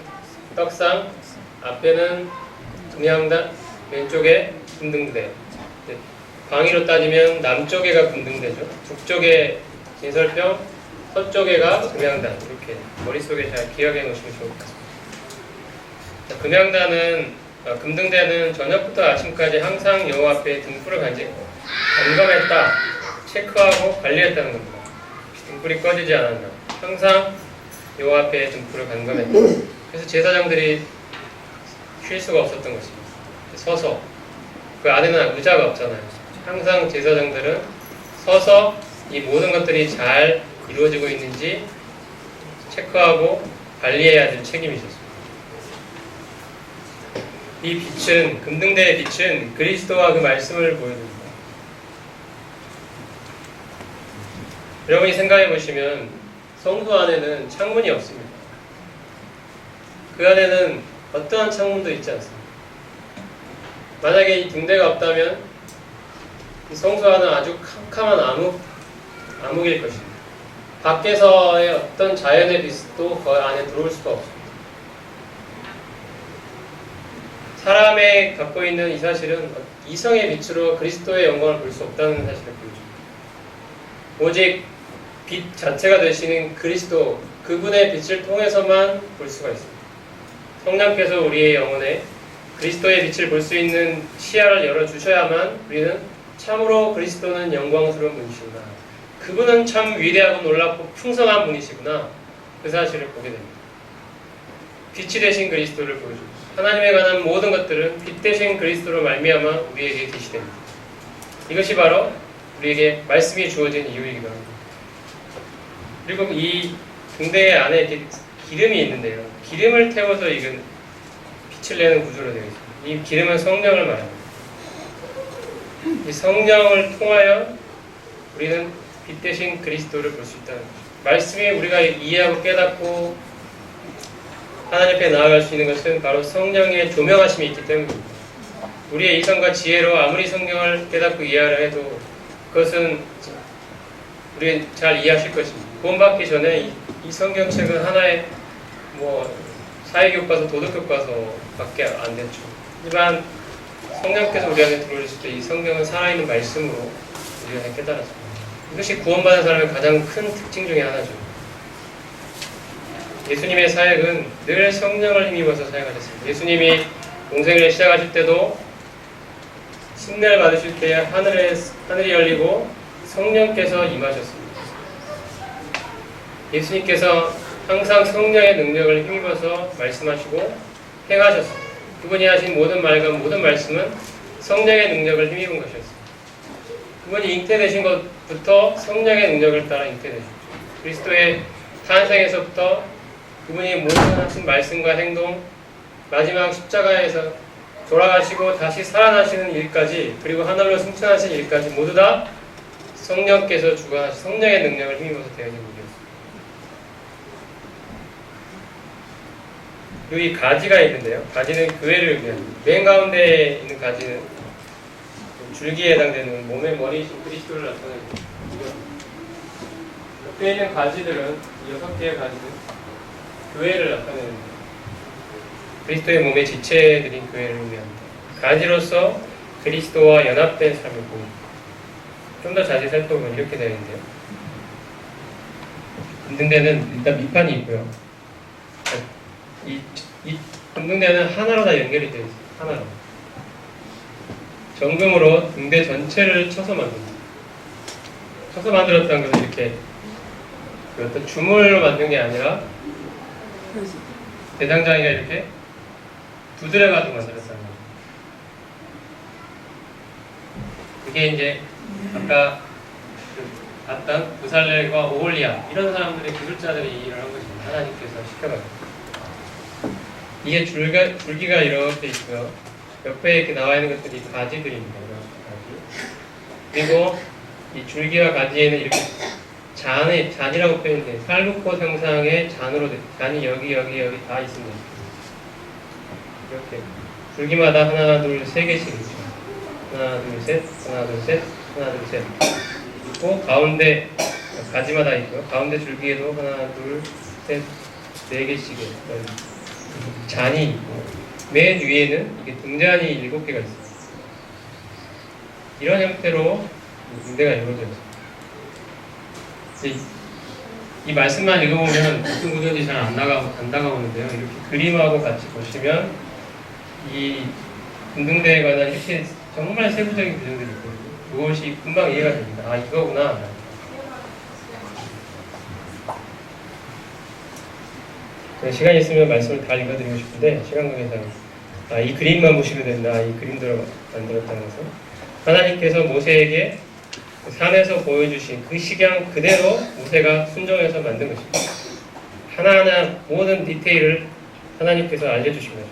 떡상, 앞에는 금향단, 왼쪽에 금등대. 방위로 따지면 남쪽에가 금등대죠. 북쪽에 진설병, 서쪽에가 금향단. 이렇게 머릿속에 잘 기억해 놓으시면 좋을 것 같습니다. 금등대는 저녁부터 아침까지 항상 여호와 앞에 등불을 점검했다, 체크하고 관리했다는 겁니다. 등불이 꺼지지 않았나. 항상 여호와 앞에 등불을 점검했다. 그래서 제사장들이 쉴 수가 없었던 것입니다. 서서, 그 안에는 의자가 없잖아요. 항상 제사장들은 서서 이 모든 것들이 잘 이루어지고 있는지 체크하고 관리해야 될 책임이 있었습니다. 이 빛은, 금등대의 빛은 그리스도와 그 말씀을 보여줍니다. 여러분이 생각해 보시면 성소 안에는 창문이 없습니다. 그 안에는 어떠한 창문도 있지 않습니다. 만약에 이 등대가 없다면 이 성소 안은 아주 캄캄한 암흑일 것입니다. 밖에서의 어떤 자연의 빛도 그 안에 들어올 수가 없습니다. 사람이 갖고 있는 이 사실은 이성의 빛으로 그리스도의 영광을 볼 수 없다는 사실을 보여줍니다. 오직 빛 자체가 되시는 그리스도, 그분의 빛을 통해서만 볼 수가 있습니다. 성령께서 우리의 영혼에 그리스도의 빛을 볼 수 있는 시야를 열어주셔야만 우리는 참으로 그리스도는 영광스러운 분이시구나, 그분은 참 위대하고 놀랍고 풍성한 분이시구나, 그 사실을 보게 됩니다. 빛이 되신 그리스도를 보여줍니다. 하나님에 관한 모든 것들은 빛 되신 그리스도로 말미암아 우리에게 계시됩니다. 이것이 바로 우리에게 말씀이 주어진 이유이기도 합니다. 그리고 이 등대 안에 이렇게 기름이 있는데요. 기름을 태워서 익은 빛을 내는 구조로 되어 있습니다. 이 기름은 성령을 말합니다. 이 성령을 통하여 우리는 빛 대신 그리스도를 볼 수 있다는 거죠. 말씀이 우리가 이해하고 깨닫고 하나님 앞에 나아갈 수 있는 것은 바로 성령의 조명하심이 있기 때문입니다. 우리의 이성과 지혜로 아무리 성경을 깨닫고 이해하려 해도 그것은 우리 잘 이해하실 것입니다. 구원받기 전에 이 성경책은 하나의 뭐 사회교과서, 도덕교과서밖에 안 됐죠. 하지만 성령께서 우리 안에 들어오실 때 이 성경은 살아있는 말씀으로 우리 안에 깨달았습니다. 이것이 구원받은 사람의 가장 큰 특징 중에 하나죠. 예수님의 사역은 늘 성령을 힘입어서 사역하셨습니다. 예수님이 공생을 시작하실 때도 침례를 받으실 때 하늘이 열리고 성령께서 임하셨습니다. 예수님께서 항상 성령의 능력을 힘입어서 말씀하시고 행하셨습니다. 그분이 하신 모든 말과 모든 말씀은 성령의 능력을 힘입은 것이었습니다. 그분이 잉태되신 것부터 성령의 능력을 따라 잉태되셨죠. 그리스도의 탄생에서부터 그분이 모든 하신 말씀과 행동, 마지막 십자가에서 돌아가시고 다시 살아나시는 일까지, 그리고 하늘로 승천하신 일까지 모두 다 성령께서 주관하신 성령의 능력을 힘입어서 되어진 일이었습니다. 여기 가지가 있는데요. 가지는 교회를 의미합니다. 맨 가운데에 있는 가지는 줄기에 해당되는 몸의 머리이신 그리스도를 나타내는 이거. 옆에 있는 가지들은 6개의 가지는 교회를 나타내는 그리스도의 몸의 지체들인 교회를 의미합니다. 가지로서 그리스도와 연합된 삶을 보입니다. 좀 더 자세히 살펴보면 이렇게 되어 있는데요. 금등대는 일단 밑판이 있고요. 이 금등대는 하나로 다 연결이 되어 있어요. 하나로. 정금으로 등대 전체를 쳐서 만듭니다. 쳐서 만들었다는 것은 이렇게 어떤 주물로 만든 게 아니라 대장장이가 이렇게 두드려가지고 만들었다는 거예요. 그게 이제 아까 봤던 부살렐과 오홀리아 이런 사람들의 기술자들이 이 일을 한 것입니다. 하나님께서 시켜가지고. 이게 줄기가 이렇게 있고요. 옆에 이렇게 나와 있는 것들이 가지들입니다. 가지. 그리고 이 줄기와 가지에는 이렇게 잔이라고 표현돼. 살루꽃 형상의 잔으로 된 잔이 여기 다 있습니다. 이렇게 줄기마다 하나, 둘, 세 개씩 있죠. 하나, 둘, 셋, 하나, 둘, 셋, 하나, 둘, 셋. 있고 가운데 가지마다 있고요. 가운데 줄기에도 하나, 둘, 셋, 네 개씩의 잔이 있고 맨 위에는 이게 등잔이 7개가 있어요. 이런 형태로 등대가 이루어져 있어요. 이 말씀만 읽어보면 어떤 구조인지 잘 안 다가오는데요. 이렇게 그림하고 같이 보시면 이 등대에 관한 이렇게 정말 세부적인 규정들이 있거든요. 그것이 금방 이해가 됩니다. 아, 이거구나. 시간이 있으면 말씀을 다 읽어드리고 싶은데 시간 관계상 이 그림만 보시면 된다. 이 그림대로 만들었다는 것은 하나님께서 모세에게 산에서 보여주신 그 식양 그대로 모세가 순종해서 만든 것입니다. 하나하나 모든 디테일을 하나님께서 알려주신 거죠.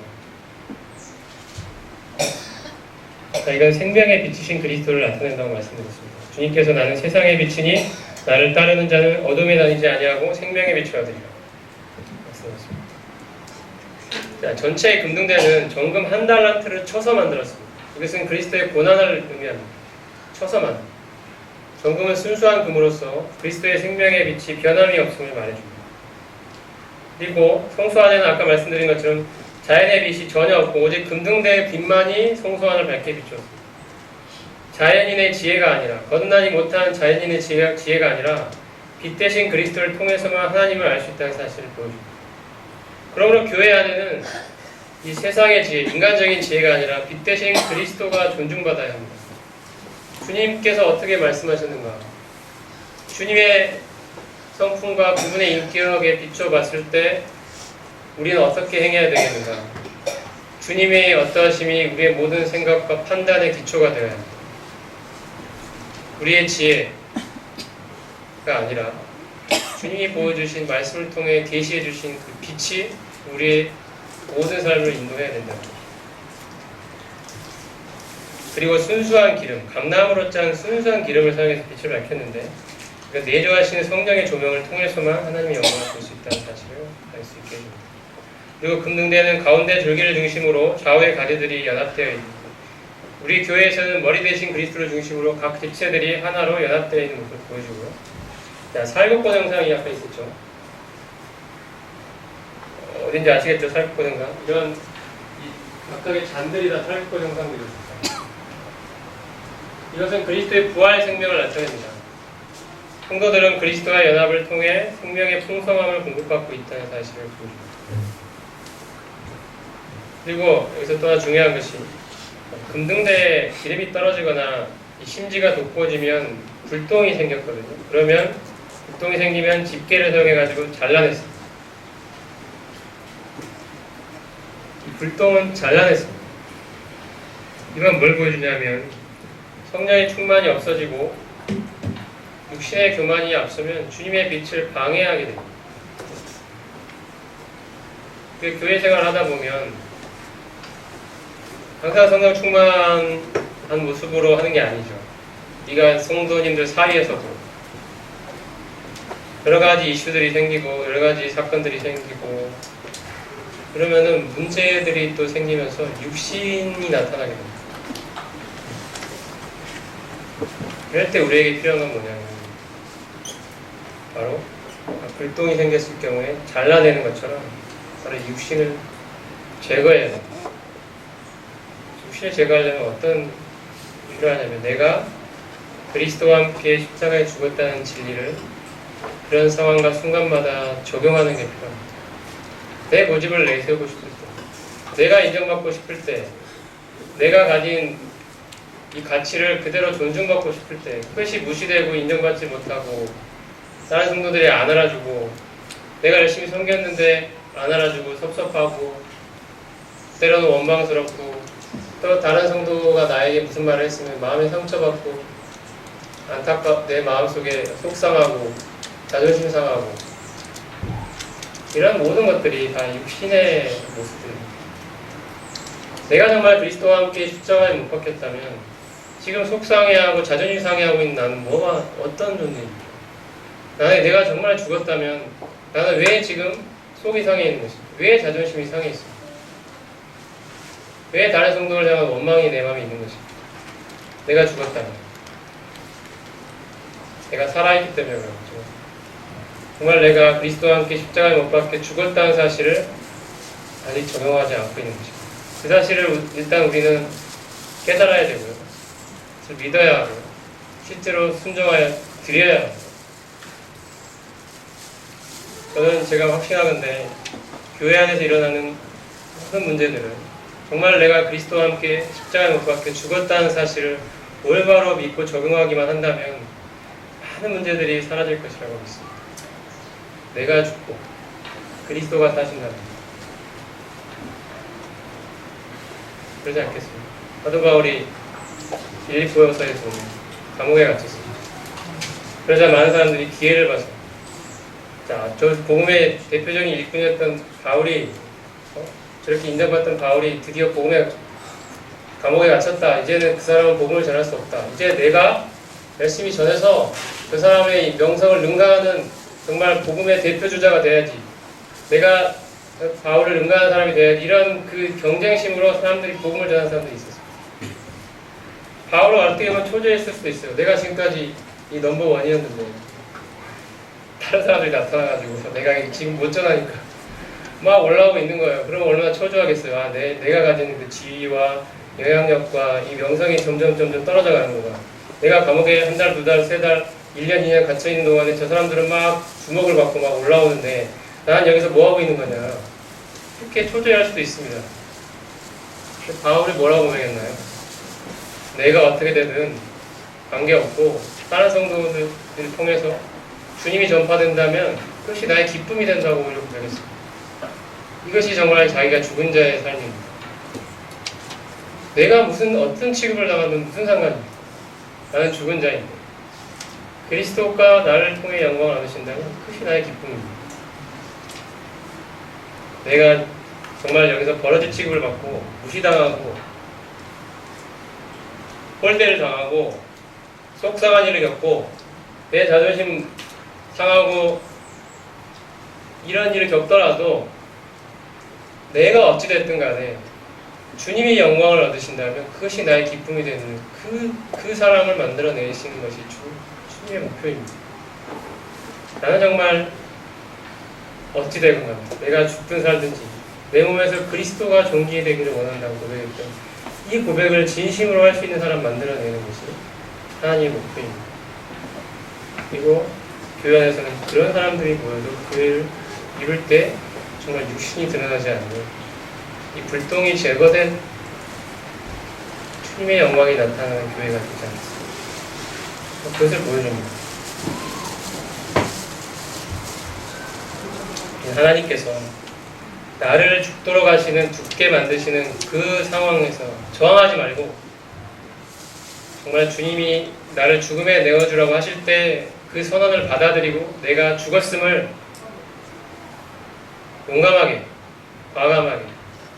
이건 생명의 빛이신 그리스도를 나타낸다고 말씀드렸습니다. 주님께서 나는 세상의 빛이니 나를 따르는 자는 어둠에 다니지 아니하고 생명의 빛을 얻으리라 말씀드렸습니다. 자, 전체 금등대는 정금 1달란트를 쳐서 만들었습니다. 이것은 그리스도의 고난을 의미합니다. 쳐서 만듭니다. 정금은 순수한 금으로서 그리스도의 생명의 빛이 변함이 없음을 말해줍니다. 그리고 성소 안에는 아까 말씀드린 것처럼 자연의 빛이 전혀 없고 오직 금등대의 빛만이 성소 안을 밝게 비추었습니다. 자연인의 지혜가 아니라 거듭나지 못한 자연인의 지혜가 아니라 빛 대신 그리스도를 통해서만 하나님을 알 수 있다는 사실을 보여줍니다. 그러므로 교회 안에는 이 세상의 지혜, 인간적인 지혜가 아니라 빛 대신 그리스도가 존중받아야 합니다. 주님께서 어떻게 말씀하셨는가? 주님의 성품과 그분의 인격에 비춰봤을 때 우리는 어떻게 행해야 되겠는가? 주님의 어떠하심이 우리의 모든 생각과 판단의 기초가 되어야 합니다. 우리의 지혜가 아니라 주님이 보여주신 말씀을 통해 계시해 주신 그 빛이 우리의 모든 삶을 인도해야 된다. 그리고 순수한 기름, 감나무로 짠 순수한 기름을 사용해서 빛을 밝혔는데 그러니까 내주하시는 성령의 조명을 통해서만 하나님의 영광을 볼 수 있다는 사실을 알 수 있게 해줍니다. 그리고 금등대는 가운데 줄기를 중심으로 좌우의 가지들이 연합되어 있고 우리 교회에서는 머리 대신 그리스도를 중심으로 각 지체들이 하나로 연합되어 있는 모습을 보여주고요. 자, 살국보 영상이 앞에 있었죠. 어딘지 아시겠죠? 살국보 영상. 이런 각각의 잔들이 다 살국보 영상들입니다. 이것은 그리스도의 부활 생명을 나타냅니다. 성도들은 그리스도와 연합을 통해 생명의 풍성함을 공급받고 있다는 사실을 보여줍니다. 그리고 여기서 또 하나 중요한 것이 금등대에 기름이 떨어지거나 이 심지가 돋구어지면 불똥이 생겼거든요. 그러면 불똥이 생기면 집게를 사용해가지고 잘라냈습니다. 이 불똥은 잘라냈습니다. 이건 뭘 보여주냐면 성령의 충만이 없어지고 육신의 교만이 앞서면 주님의 빛을 방해하게 됩니다. 그 교회 생활을 하다 보면 항상 성령 충만한 모습으로 하는 게 아니죠. 네가 성도님들 사이에서도 여러 가지 이슈들이 생기고 여러 가지 사건들이 생기고 그러면은 문제들이 또 생기면서 육신이 나타나게 됩니다. 이럴 때 우리에게 필요한 건 뭐냐면 바로 불똥이 생겼을 경우에 잘라내는 것처럼 바로 육신을 제거해야 됩니다. 육신을 제거하려면 어떤 필요하냐면 내가 그리스도와 함께 십자가에 죽었다는 진리를 그런 상황과 순간마다 적용하는 게 필요합니다. 내 고집을 내세우고 싶을 때, 내가 인정받고 싶을 때, 내가 가진 이 가치를 그대로 존중받고 싶을 때, 그것이 무시되고 인정받지 못하고 다른 성도들이 안 알아주고 내가 열심히 섬겼는데 안 알아주고 섭섭하고 때로는 원망스럽고 또 다른 성도가 나에게 무슨 말을 했으면 마음에 상처받고 내 마음속에 속상하고 자존심 상하고 이런 모든 것들이 다 육신의 모습들입니다. 내가 정말 그리스도와 함께 십자가에 못 박혔다면 지금 속상해하고 자존심 상해하고 있는 나는 어떤 존재입니까? 내가 정말 죽었다면 나는 왜 지금 속이 상해 있는 것입니까? 왜 자존심이 상해 있습니까? 왜 다른 성도를 향한 원망이 내 마음에 있는 것입니까? 내가 죽었다면 내가 살아있기 때문에 그렇죠. 정말 내가 그리스도와 함께 십자가에 못 박혀 죽었다는 사실을 아직 적용하지 않고 있는 것입니다. 그 사실을 일단 우리는 깨달아야 되고요. 그래서 믿어야 하고요. 실제로 순종하여 드려야 합니다. 저는 제가 확신하건대 교회 안에서 일어나는 모든 문제들은 정말 내가 그리스도와 함께 십자가에 못 박혀 죽었다는 사실을 올바로 믿고 적용하기만 한다면 많은 문제들이 사라질 것이라고 믿습니다. 내가 죽고 그리스도가 사신다면 그러지 않겠습니까? 사도 바울이 빌립보서에서 감옥에 갇혔습니다. 그러자 많은 사람들이 기회를 봐서 저 복음의 대표적인 일꾼이었던 바울이 저렇게 인정받던 바울이 드디어 감옥에 갇혔다. 이제는 그 사람은 복음을 전할 수 없다. 이제 내가 열심히 전해서 그 사람의 명성을 능가하는 정말 복음의 대표주자가 돼야지. 내가 바울을 능가하는 사람이 돼야지. 이런 그 경쟁심으로 사람들이 복음을 전하는 사람들이 있었어요. 바울은 어떻게 보면 초조했을 수도 있어요. 내가 지금까지 이 넘버원이었는데 다른 사람들이 나타나가지고 내가 지금 못 전하니까 막 올라오고 있는 거예요. 그럼 얼마나 초조하겠어요. 내가 가진 그 지위와 영향력과 이 명성이 점점 떨어져 가는 거가. 내가 감옥에 한 달, 두 달, 세 달, 1년, 2년 갇혀있는 동안에 저 사람들은 막 주목을 받고 막 올라오는데 난 여기서 뭐 하고 있는 거냐. 이렇게 초조해할 수도 있습니다. 바울이 뭐라고 고백했나요? 내가 어떻게 되든 관계없고 다른 성도들을 통해서 주님이 전파된다면 그것이 나의 기쁨이 된다고 이렇게 고백했습니다. 이것이 정말 자기가 죽은 자의 삶입니다. 내가 어떤 취급을 당하든 무슨 상관입니까? 나는 죽은 자인데 그리스도가 나를 통해 영광을 얻으신다면 그것이 나의 기쁨입니다. 내가 정말 여기서 버러지 취급을 받고 무시당하고 꼴대를 당하고 속상한 일을 겪고 내 자존심 상하고 이런 일을 겪더라도 내가 어찌됐든 간에 주님이 영광을 얻으신다면 그것이 나의 기쁨이 되는 그 사람을 만들어내시는 것이 주님의 목표입니다. 나는 정말 어찌되건 간에 내가 죽든 살든지 내 몸에서 그리스도가 존귀되기를 원한다고 고백했던 이 고백을 진심으로 할 수 있는 사람 만들어내는 것이 하나님의 목표입니다. 그리고 교회 안에서는 그런 사람들이 모여도 교회를 이룰 때 정말 육신이 드러나지 않는 이 불똥이 제거된 주님의 영광이 나타나는 교회가 되지 않습니다. 그것을 보여줍니다. 하나님께서 나를 죽도록 하시는, 죽게 만드시는 그 상황에서 저항하지 말고 정말 주님이 나를 죽음에 내어주라고 하실 때 그 선언을 받아들이고 내가 죽었음을 용감하게, 과감하게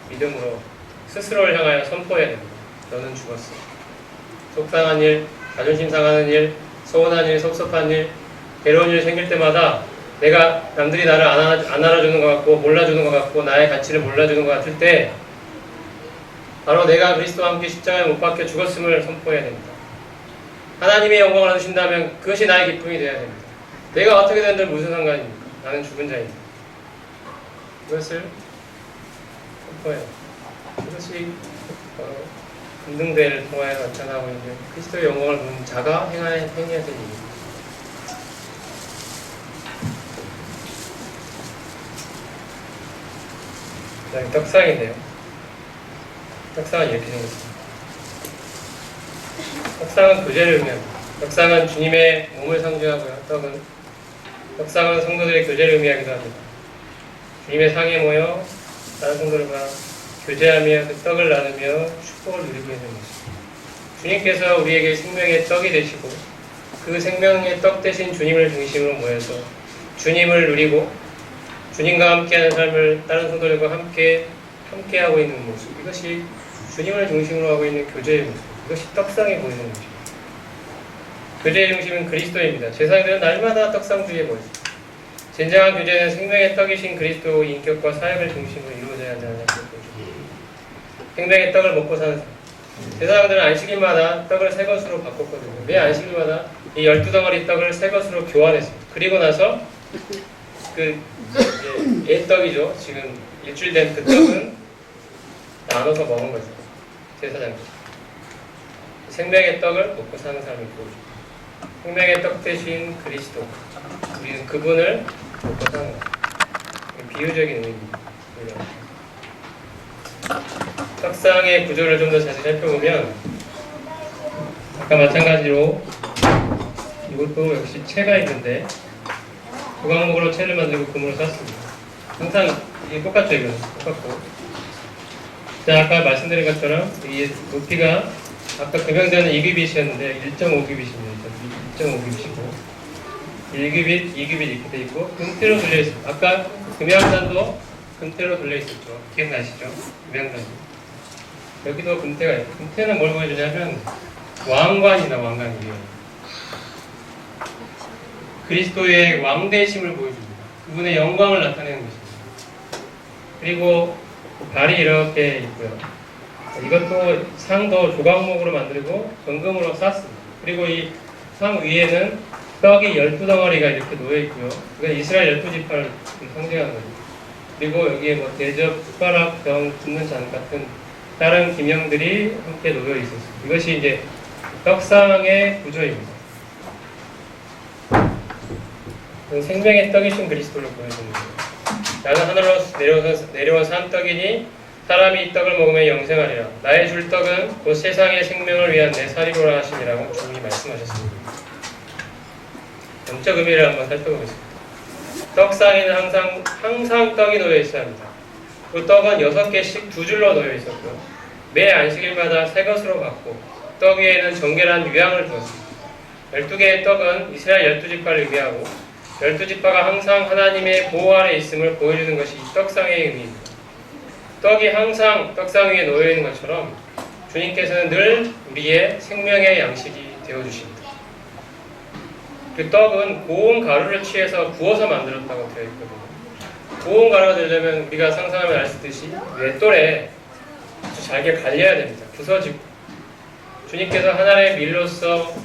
믿음으로 스스로를 향하여 선포해야 됩니다. 너는 죽었어. 속상한 일, 자존심 상하는 일, 서운한 일, 섭섭한 일, 괴로운 일 생길 때마다 내가 남들이 나를 안 알아주는 것 같고 몰라주는 것 같고 나의 가치를 몰라주는 것 같을 때 바로 내가 그리스도와 함께 십자가에 못 박혀 죽었음을 선포해야 됩니다. 하나님의 영광을 얻으신다면 그것이 나의 기쁨이 되어야 됩니다. 내가 어떻게 된들 무슨 상관입니까? 나는 죽은 자입니다. 그것을 선포해요. 그것이 금등대를 통하여 나타나고 있는 그리스도의 영광을 보는 자가 행해야 될 일입니다. 그 다음에 떡상인데요. 떡상은 이렇게 생겼습니다. 떡상은 교제를 의미합니다. 떡상은 주님의 몸을 상징하고요. 떡상은 성도들의 교제를 의미하기도 합니다. 주님의 상에 모여 다른 성도들과 교제하며 그 떡을 나누며 축복을 누리고 있는 것입니다. 주님께서 우리에게 생명의 떡이 되시고 그 생명의 떡 대신 주님을 중심으로 모여서 주님을 누리고 주님과 함께하는 삶을 다른 성도들과 함께하고 있는 모습, 이것이 주님을 중심으로 하고 있는 교제의 모습, 이것이 떡상에 보이는 것입니다. 교제의 중심은 그리스도입니다. 제사장들은 날마다 떡상주의에 모였습니다. 진정한 교제는 생명의 떡이신 그리스도 인격과 사역을 중심으로 이루어져야 한다는 것을 보여줍니다. 생명의 떡을 먹고 사는 삶. 제사장들은 안식일마다 떡을 새 것으로 바꿨거든요. 매 안식일마다 이 12덩어리 떡을 새 것으로 교환했습니다. 그리고 나서 애떡이죠. 지금 일주일 된 그 떡은 나눠서 먹은 거죠. 제사장들. 생명의 떡을 먹고 사는 삶을 보여줍니다. 생명의 떡 대신 그리스도. 우리는 그분을 먹고 사는 거예요. 비유적인 의미입니다. 떡상의 구조를 좀 더 자세히 살펴보면 아까 마찬가지로 이것도 역시 채가 있는데 조각목으로 채를 만들고 금으로 쌌습니다. 항상 이게 똑같죠. 이건 똑같고. 자, 아까 말씀드린 것처럼 이 높이가 아까 금형자는 2규빗이었는데 1.5규빗입니다. 1.5규빗이고 1규빗, 2규빗 이렇게 돼 있고 금태로 돌려 있습니다. 아까 금양단도 금태로 돌려 있었죠. 기억나시죠? 금양단도. 여기도 금태가 있고 금태는 뭘 보여주냐면 왕관이다. 왕관이에요. 그리스도의 왕대심을 보여줍니다. 그분의 영광을 나타내는 것입니다. 그리고 발이 이렇게 있고요. 이것도 상도 조각목으로 만들고 정금으로 쌌습니다. 그리고 이 상 위에는 떡이 12덩어리가 이렇게 놓여 있고요. 이건 이스라엘 12지파를 상징하는 거죠. 그리고 여기에 뭐 대접, 숟가락, 병, 붓는 잔 같은 다른 기명들이 함께 놓여 있었습니다. 이것이 이제 떡상의 구조입니다. 생명의 떡이신 그리스도를 보여주는 거예요. 나는 하늘로 내려온 산 떡이니 사람이 이 떡을 먹으면 영생하리라. 나의 줄 떡은 곧 세상의 생명을 위한 내 살이로라 하시니라고 주님이 말씀하셨습니다. 영적 의미를 한번 살펴보겠습니다. 떡상에는 항상 떡이 놓여 있어야 합니다. 그 떡은 6개씩 2줄로 놓여 있었고요. 매 안식일마다 새 것으로 받고 떡 위에는 정결한 유향을 두었습니다. 12개의 떡은 이스라엘 12지파를 의미하고 12지파가 항상 하나님의 보호 아래 있음을 보여주는 것이 떡상의 의미입니다. 떡이 항상 떡상 위에 놓여 있는 것처럼 주님께서는 늘 우리의 생명의 양식이 되어주십니다. 그 떡은 고운 가루를 취해서 구워서 만들었다고 되어 있거든요. 고운 가루가 되려면 우리가 상상하면 알 수 있듯이 맷돌에 아주 잘게 갈려야 됩니다. 부서지고 주님께서 하나의 밀로서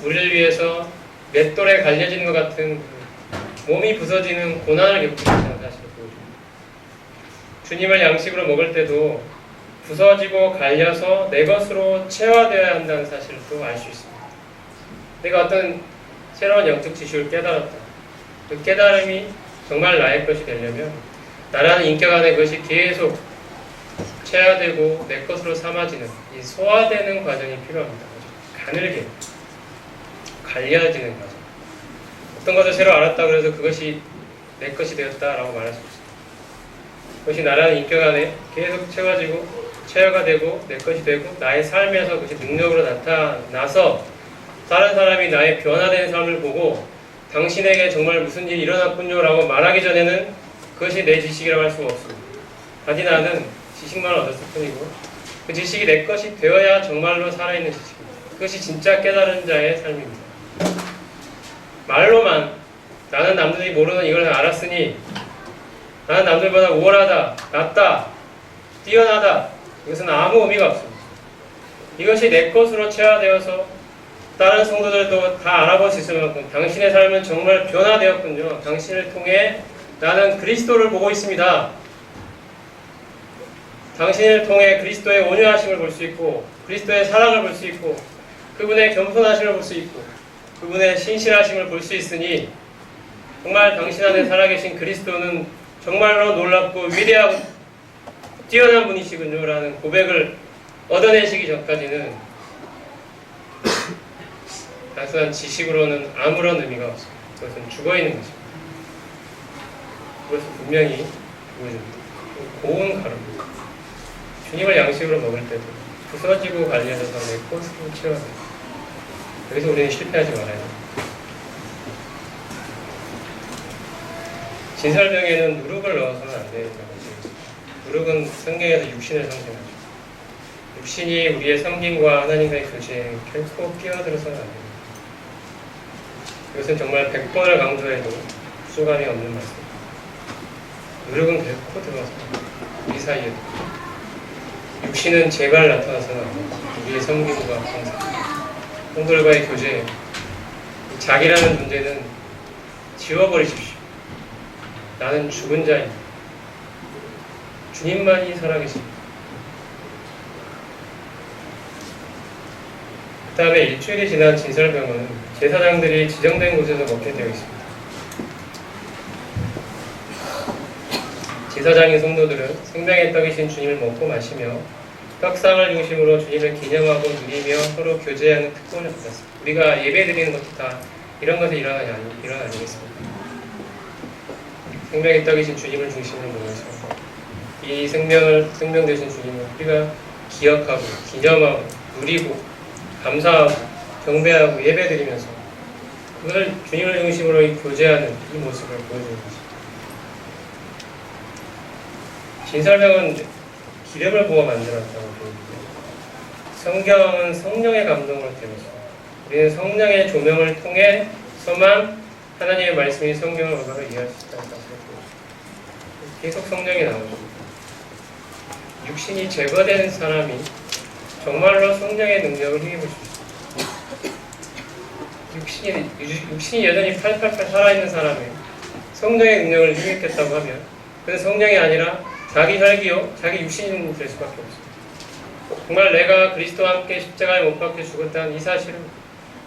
우리를 위해서 맷돌에 갈려지는 것 같은 몸이 부서지는 고난을 겪고 있다는 사실을 보여줍니다. 주님을 양식으로 먹을 때도 부서지고 갈려서 내 것으로 체화되어야 한다는 사실을 또 알 수 있습니다. 내가 어떤 새로운 영적 지식을 깨달았다. 그 깨달음이 정말 나의 것이 되려면 나라는 인격 안에 그것이 계속 체화되고 내 것으로 삼아지는 이 소화되는 과정이 필요합니다. 가늘게 갈려지는 과정. 어떤 것을 새로 알았다고 해서 그것이 내 것이 되었다라고 말할 수 없습니다. 그것이 나라는 인격 안에 계속 채워지고 체화가 되고 내 것이 되고 나의 삶에서 그것이 능력으로 나타나서 다른 사람이 나의 변화된 삶을 보고 당신에게 정말 무슨 일이 일어났군요 라고 말하기 전에는 그것이 내 지식이라고 할 수가 없습니다. 단지 나는 지식만 얻었을 뿐이고 그 지식이 내 것이 되어야 정말로 살아있는 지식입니다. 그것이 진짜 깨달은 자의 삶입니다. 말로만 나는 남들이 모르는 이걸 알았으니 나는 남들보다 우월하다, 낫다, 뛰어나다 이것은 아무 의미가 없습니다. 이것이 내 것으로 체화되어서 다른 성도들도 다 알아볼 수 있을 만큼 당신의 삶은 정말 변화되었군요. 당신을 통해 나는 그리스도를 보고 있습니다. 당신을 통해 그리스도의 온유하심을 볼 수 있고 그리스도의 사랑을 볼 수 있고 그분의 겸손하심을 볼 수 있고 그분의 신실하심을 볼 수 있으니 정말 당신 안에 살아계신 그리스도는 정말로 놀랍고 위대하고 뛰어난 분이시군요 라는 고백을 얻어내시기 전까지는 단순한 지식으로는 아무런 의미가 없습니다. 그것은 죽어있는 것입니다. 그것은 분명히 보여줍니다. 고운 가루입니다. 주님을 양식으로 먹을 때도 부서지고 갈려져서 내 것으로 채워져요. 여기서 우리는 실패하지 말아요. 진설병에는 누룩을 넣어서는 안 된다는 거죠. 누룩은 성경에서 육신을 상징하죠. 육신이 우리의 섬김과 하나님과의 교제에 결코 끼어들어서는 안 됩니다. 이것은 정말 100번을 강조해도 수감이 없는 말씀입니다. 누룩은 결코 들어가서 우리 사이에도 육신은 제발 나타나서는 안 됩니다. 우리의 섬김과 봉사, 성도들과의 교제, 자기라는 존재는 지워버리십시오. 나는 죽은 자입니다. 주님만이 살아계십니다. 그 다음에 일주일이 지난 진설병은 제사장들이 지정된 곳에서 먹게 되어 있습니다. 제사장인 성도들은 생명의 떡이신 주님을 먹고 마시며 떡상을 중심으로 주님을 기념하고 누리며 서로 교제하는 특권을 받았습니다. 우리가 예배 드리는 것도 다 이런 것에 일어나지 아니겠습니까? 생명의 떡이신 주님을 중심으로 모여서 이 생명 되신 주님을 우리가 기억하고 기념하고 누리고 감사하고 경배하고 예배드리면서 그걸 주님을 중심으로 교제하는 이 모습을 보여주는 것입니다. 진설명은 기름을 부어 만들었다고 보입니다. 성경은 성령의 감동을 때문입니다. 우리는 성령의 조명을 통해서만 하나님의 말씀이 성경을 올바로 이해할 수 있다는 사실을 보여줍니다. 계속 성령이 나오죠. 육신이 제거된 사람이 정말로 성령의 능력을 힘입을 수 있습니다. 육신이 여전히 팔팔팔 살아있는 사람이 성령의 능력을 힘입겠다고 하면 그는 성령이 아니라 자기 혈기요, 자기 육신이 될 수밖에 없습니다. 정말 내가 그리스도와 함께 십자가에 못 박혀 죽었다는 이 사실을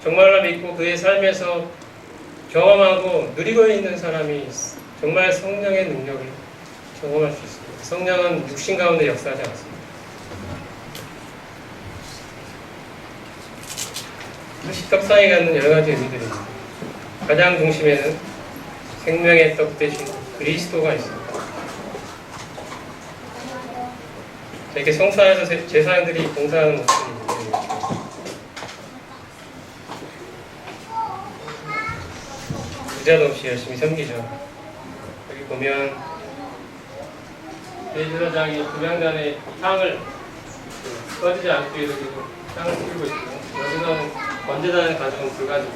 정말로 믿고 그의 삶에서 경험하고 누리고 있는 사람이 정말 성령의 능력을 경험할 수 있습니다. 성령은 육신 가운데 역사하지 않습니다. 떡상에 갖는 여러 가지 의미들입니다. 가장 중심에는 생명의 떡 대신 그리스도가 있습니다. 이렇게 성사에서 제사장들이 봉사하는 모습이 부자도 없이 열심히 섬기죠. 여기 보면 대제사장이 금양단에 향을 꺼지지 않기 위해서 향을 뿌리고 있고 여기서는 번제단을 가져온 불가지고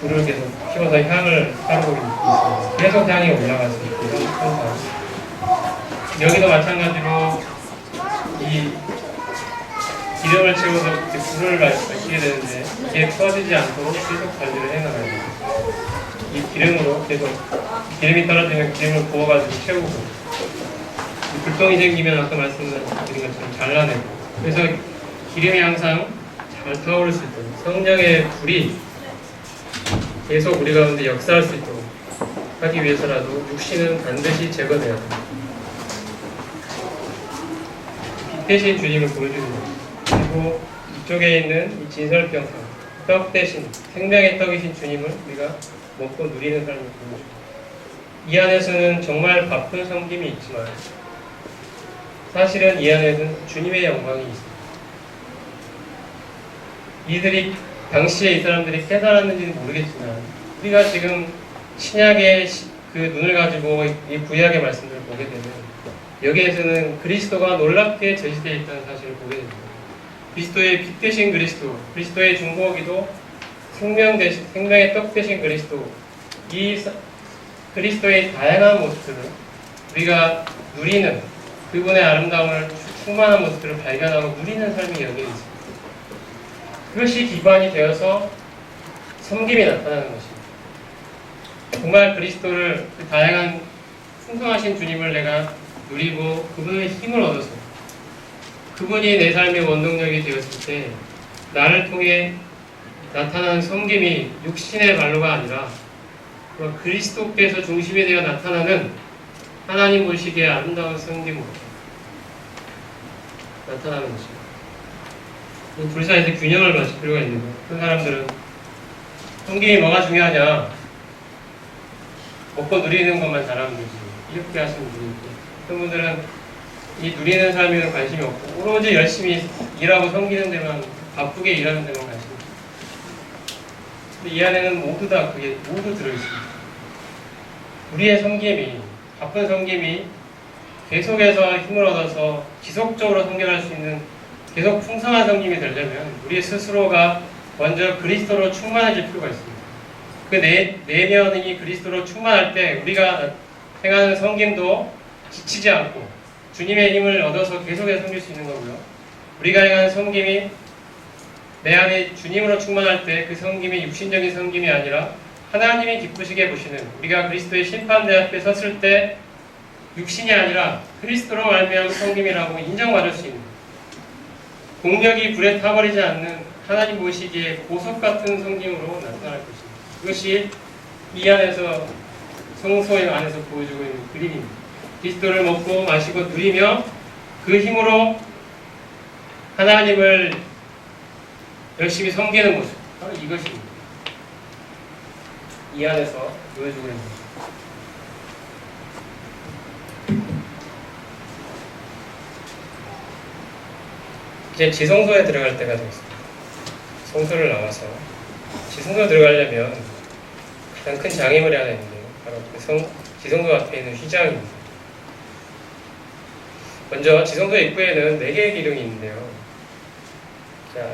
불을 계속 피워서 향을 따르고 있습니다. 계속 향이 올라가서 이런 여기도 마찬가지로 이 기름을 채워서 이렇게 불을 밝히게 되는데 이게 꺼지지 않도록 계속 관리를 해나가야 돼요. 이 기름으로 계속 기름이 떨어지면 기름을 부어가지고 채우고 불똥이 생기면 아까 말씀드린 것처럼 잘라내고 그래서 기름이 항상 잘 타오를 수 있도록 성령의 불이 계속 우리 가운데 역사할 수 있도록 하기 위해서라도 육신은 반드시 제거돼야 돼요. 빛 대신 주님을 보여주는 거예요. 그리고 이쪽에 있는 이 진설병상, 떡 대신 생명의 떡이신 주님을 우리가 먹고 누리는 삶을 보여줍니다. 이 안에서는 정말 바쁜 섬김이 있지만 사실은 이 안에는 주님의 영광이 있습니다. 이들이 당시에 이 사람들이 깨달았는지는 모르겠지만 우리가 지금 신약의 그 눈을 가지고 이 구약의 말씀들을 보게 되면 여기에서는 그리스도가 놀랍게 제시되어 있다는 사실을 보게 됩니다. 그리스도의 빛 대신 그리스도, 그리스도의 중보기도 생명 대신, 생명의 떡 대신 그리스도, 이 그리스도의 다양한 모습들을 우리가 누리는 그분의 아름다움을 충만한 모습들을 발견하고 누리는 삶이 여기에 있습니다. 그것이 기반이 되어서 섬김이 나타나는 것입니다. 정말 그리스도를 그 다양한 풍성하신 주님을 내가 누리고 그분의 힘을 얻어서 그분이 내 삶의 원동력이 되었을 때 나를 통해 나타나는 섬김이 육신의 말로가 아니라 그리스도께서 중심이 되어 나타나는 하나님 보시기에 아름다운 섬김으로 나타나는 것입니다. 이 둘 사이에서 균형을 맞출 필요가 있는 거예요. 그 사람들은 섬김이 뭐가 중요하냐, 먹고 누리는 것만 잘하면 되지, 이렇게 하시는 분이 있고, 어떤 분들은 이 누리는 삶에는 관심이 없고 오로지 열심히 일하고 섬기는 데만, 바쁘게 일하는 데만 관심이 있어요. 근데 이 안에는 모두 다 그게 모두 들어있습니다. 우리의 섬김이, 바쁜 섬김이 계속해서 힘을 얻어서 지속적으로 섬겨갈 수 있는 계속 풍성한 섬김이 되려면 우리 스스로가 먼저 그리스도로 충만해질 필요가 있습니다. 그 내면이 그리스도로 충만할 때 우리가 행하는 섬김도 지치지 않고 주님의 힘을 얻어서 계속해서 섬길 수 있는 거고요. 우리가 행하는 섬김이 내 안에 주님으로 충만할 때 그 섬김이 육신적인 섬김이 아니라 하나님이 기쁘시게 보시는, 우리가 그리스도의 심판대 앞에 섰을 때 육신이 아니라 그리스도로 말미암은 섬김이라고 인정받을 수 있는, 공력이 불에 타버리지 않는 하나님 보시기에 보석 같은 섬김으로 나타날 것입니다. 이것이 이 안에서, 성소의 안에서 보여주고 있는 그림입니다. 그리스도를 먹고 마시고 누리며 그 힘으로 하나님을 열심히 섬기는 모습, 바로 이것입니다. 이 안에서 보여주고 있는 것입니다. 이제 지성소에 들어갈 때가 되었습니다. 성소를 나와서 지성소에 들어가려면 가장 큰 장애물이 하나 있는데요. 바로 그 지성소 앞에 있는 휘장입니다. 먼저 지성소 입구에는 4개의 기둥이 있는데요. 자,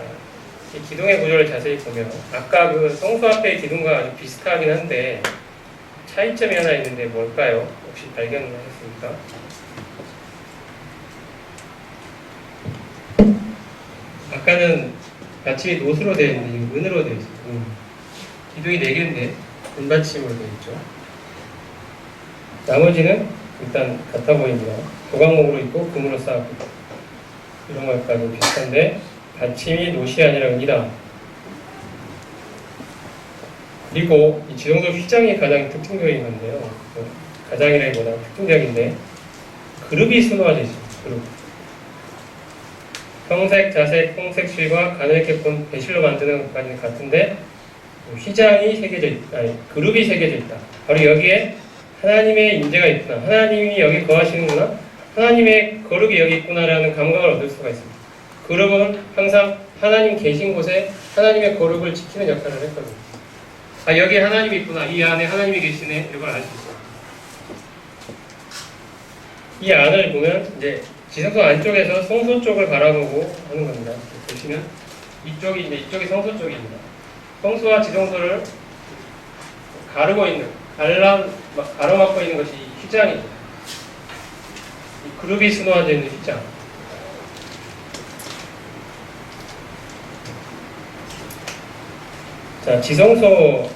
이 기둥의 구조를 자세히 보면 아까 그 성소 앞의 기둥과 아주 비슷하긴 한데 차이점이 하나 있는데 뭘까요? 혹시 발견하셨습니까? 아까는 받침이 노수로 되어 있는데 이거 은으로 되어 있어요. 기둥이 4개인데 은받침으로 되어 있죠. 나머지는 일단 같아 보입니다. 조각목으로 있고 금으로 쌓았고 이런 것까지 비슷한데 받침이 노시 아니라 은이다. 그리고 이 지성소 휘장이 가장 특징적인 건데요. 가장이라기보다 특징적인데 그룹이 수놓아져 있습니다. 그룹. 평색, 자색, 홍색 실과 가늘게 본 배실로 만드는 것까지는 같은데 휘장이 새겨져 있다. 아니, 그룹이 새겨져 있다. 바로 여기에 하나님의 임재가 있구나. 하나님이 여기 거하시는구나. 하나님의 거룩이 여기 있구나라는 감각을 얻을 수가 있습니다. 그룹은 항상 하나님 계신 곳에 하나님의 거룩을 지키는 역할을 했거든요. 아, 여기 하나님이 있구나. 이 안에 하나님이 계시네. 이걸 알 수 있어요. 이 안을 보면 이제 지성소 안쪽에서 성소 쪽을 바라보고 하는 겁니다. 보시면 이쪽이 성소 쪽입니다. 성소와 지성소를 가로막고 있는 것이 휘장입니다. 이 그룹이 수놓아져 있는 입장. 자, 지성소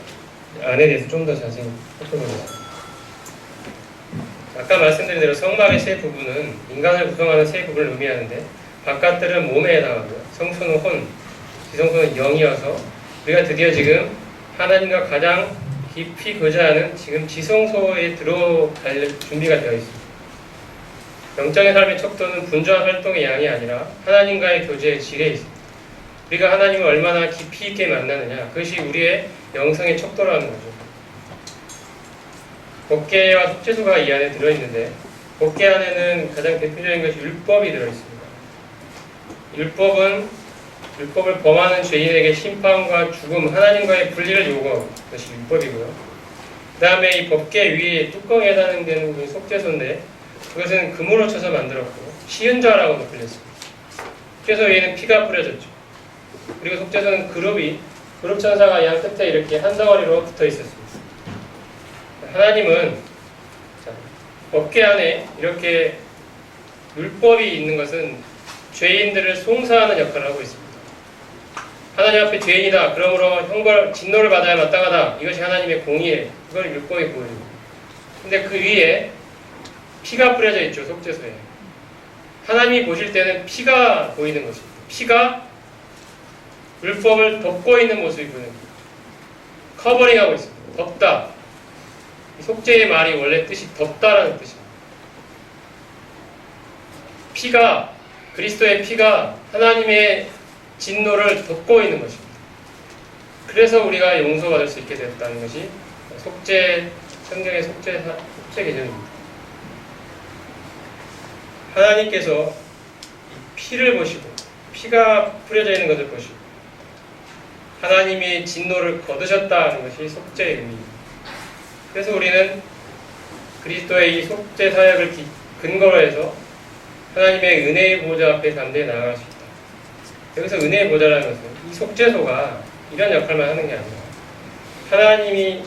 안에 대해서 좀 더 자세히 살펴보겠습니다. 아까 말씀드린 대로 성막의 세 부분은 인간을 구성하는 세 부분을 의미하는데, 바깥들은 몸에 해당하고요. 성소는 혼, 지성소는 영이어서 우리가 드디어 지금 하나님과 가장 깊이 거주하는 지금 지성소에 들어갈 준비가 되어 있습니다. 영적인 삶의 척도는 분주한 활동의 양이 아니라 하나님과의 교제의 질에 있습니다. 우리가 하나님을 얼마나 깊이 있게 만나느냐, 그것이 우리의 영성의 척도라는 거죠. 법궤와 속죄소가 이 안에 들어있는데, 법궤 안에는 가장 대표적인 것이 율법이 들어있습니다. 율법을 범하는 죄인에게 심판과 죽음, 하나님과의 분리를 요구하는 것이 율법이고요. 그 다음에 이 법궤 위에 뚜껑에 해당되는 것이 속죄소인데, 그것은 금으로 쳐서 만들었고 시은자라고도 불렸습니다. 속죄소 위에는 피가 뿌려졌죠. 그리고 속죄소는 그룹 천사가 양 끝에 이렇게 한 덩어리로 붙어 있었습니다. 하나님은 법궤 안에 이렇게 율법이 있는 것은 죄인들을 송사하는 역할을 하고 있습니다. 하나님 앞에 죄인이다, 그러므로 진노를 받아야 마땅하다, 이것이 하나님의 공의에, 그걸 율법이 보여줍니다. 근데 그 위에 피가 뿌려져 있죠. 속죄소에. 하나님이 보실 때는 피가 보이는 것입니다. 피가 율법을 덮고 있는 모습이 보여요. 커버링하고 있습니다. 덮다. 속죄의 말이 원래 뜻이 덮다라는 뜻입니다. 그리스도의 피가 하나님의 진노를 덮고 있는 것입니다. 그래서 우리가 용서받을 수 있게 됐다는 것이 성경의 속죄 개념입니다. 하나님께서 피를 보시고, 피가 뿌려져 있는 것을 보시고, 하나님이 진노를 거두셨다는 것이 속죄의 의미입니다. 그래서 우리는 그리스도의 이 속죄 사역을 근거로 해서 하나님의 은혜의 보좌 앞에 담대히 나아갈 수 있다. 여기서 은혜의 보좌라는 것은 이 속죄소가 이런 역할만 하는 게 아니라 하나님이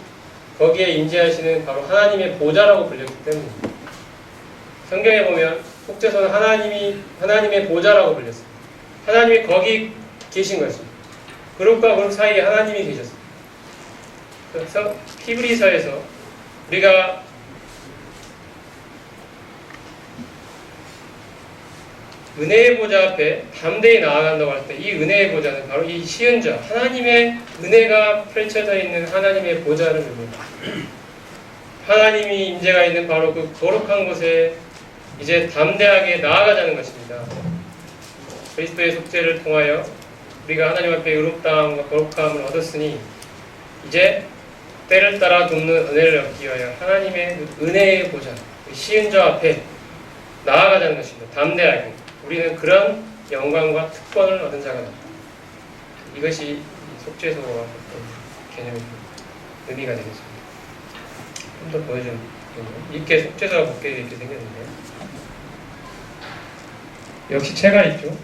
거기에 임재하시는 바로 하나님의 보좌라고 불렸기 때문입니다. 성경에 보면 속죄소는 하나님의 보좌라고 불렸습니다. 하나님이 거기 계신 것입니다. 그룹과 그룹 사이에 하나님이 계셨습니다. 그래서 히브리서에서 우리가 은혜의 보좌 앞에 담대히 나아간다고 할 때 이 은혜의 보좌는 바로 이 시은자, 하나님의 은혜가 펼쳐져 있는 하나님의 보좌를 의미합니다. 하나님이 임재가 있는 바로 그 거룩한 곳에 이제 담대하게 나아가자는 것입니다. 그리스도의 속죄를 통하여 우리가 하나님 앞에 의롭다함과 거룩함을 얻었으니 이제 때를 따라 돕는 은혜를 얻기 위하여 하나님의 은혜의 보좌, 시은자 앞에 나아가자는 것입니다. 담대하게. 우리는 그런 영광과 특권을 얻은 자가 된다. 이것이 속죄소와 개념의 의미가 되겠습니다. 좀 더 보여주는 이렇게 속죄소가 곱게 이렇게 생겼는데, 역시 채가 있죠.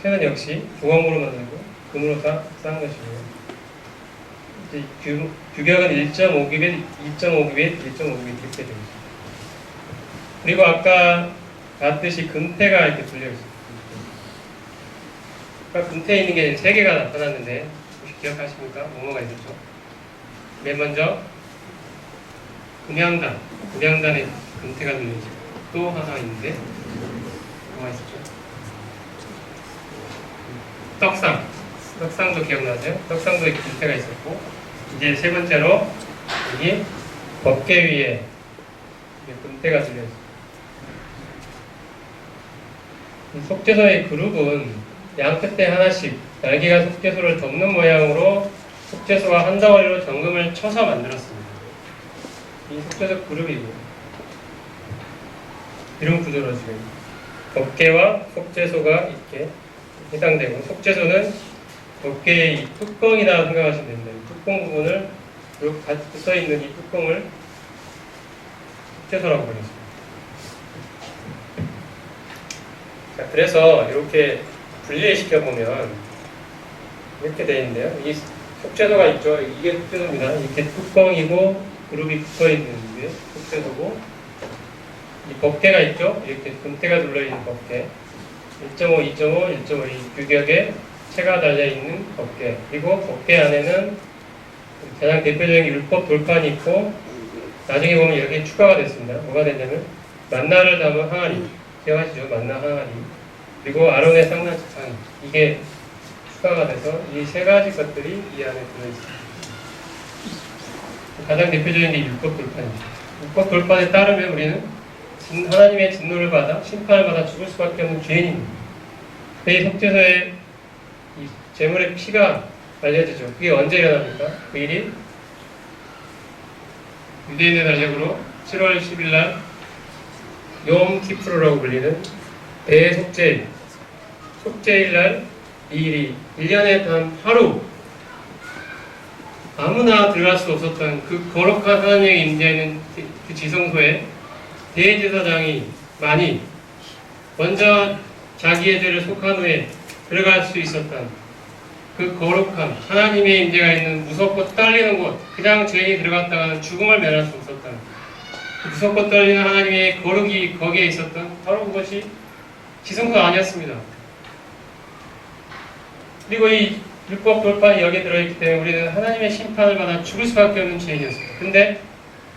채는 역시 조각으로 만들고 금으로 다 쌓은 것이고요. 이제 규격은 1.5규빗, 2.5규빗, 1.5규빗 이렇게 되어 있습니다. 그리고 아까 봤듯이 금태가 이렇게 둘려 있습니다. 그러니까 금태에 있는 게 3개가 나타났는데 혹시 기억하십니까? 뭐가 있었죠? 맨 먼저 금양단에 금태가 둘려 있죠. 또 하나 있는데 뭐가 있었죠? 떡상도 기억나세요? 떡상도 이렇게 금태가 있었고, 이제 세 번째로 여기 법궤 위에 금태가 둘려 있습니다. 속죄소의 그룹은 양 끝에 하나씩 날개가 속죄소를 덮는 모양으로 속죄소와 한 덩어리로 정금을 쳐서 만들었습니다. 이 속죄소 그룹이고 이런 구조로 지금 법궤와 속죄소가 이렇게 해당되고, 속죄소는 법궤의 이 뚜껑이다 생각하시면 됩니다. 이 뚜껑 부분을 이렇게 같이 붙어있는 이 뚜껑을 속죄소라고 부르겠습니다. 자, 그래서 이렇게 분리시켜보면 이렇게 되어 있는데요. 이 속죄소가 있죠. 이게 속죄소입니다. 이렇게 뚜껑이고 그룹이 붙어있는 게 속죄소고, 이 법궤가 있죠? 이렇게 금대가 둘러있는 법궤. 1.5, 2.5, 1.5 이 규격에 채가 달려있는 법궤. 그리고 법궤 안에는 가장 대표적인 율법 돌판이 있고, 나중에 보면 여기에 추가가 됐습니다. 뭐가 됐냐면 만나를 담은 항아리. 기억하시죠? 만나 항아리. 그리고 아론의 쌍난 지팡이. 이게 추가가 돼서 이 세 가지 것들이 이 안에 들어있습니다. 가장 대표적인 게 율법 돌판입니다. 율법 돌판에 따르면 우리는 하나님의 진노를 받아 심판을 받아 죽을 수밖에 없는 죄인입니다. 이 속죄소에 이 제물의 피가 알려지죠. 그게 언제 일어납니까? 그 일이 유대인의 달력으로 7월 10일 날 욤 키프루라고 불리는 대속죄일, 속죄일 날 이 일이 1년에 단 하루 아무나 들어갈 수 없었던 그 거룩한 하나님의 임재하는 그 지성소에 대제사장이 많이 먼저 자기의 죄를 속한 후에 들어갈 수 있었던 그 거룩한 하나님의 임재가 있는 무섭고 떨리는 곳, 그냥 죄인이 들어갔다가는 죽음을 면할 수 없었던 그 무섭고 떨리는 하나님의 거룩이 거기에 있었던 바로 그것이 지성소 아니었습니다. 그리고 이 율법 돌판이 여기에 들어있기 때문에 우리는 하나님의 심판을 받아 죽을 수밖에 없는 죄인이었습니다. 근데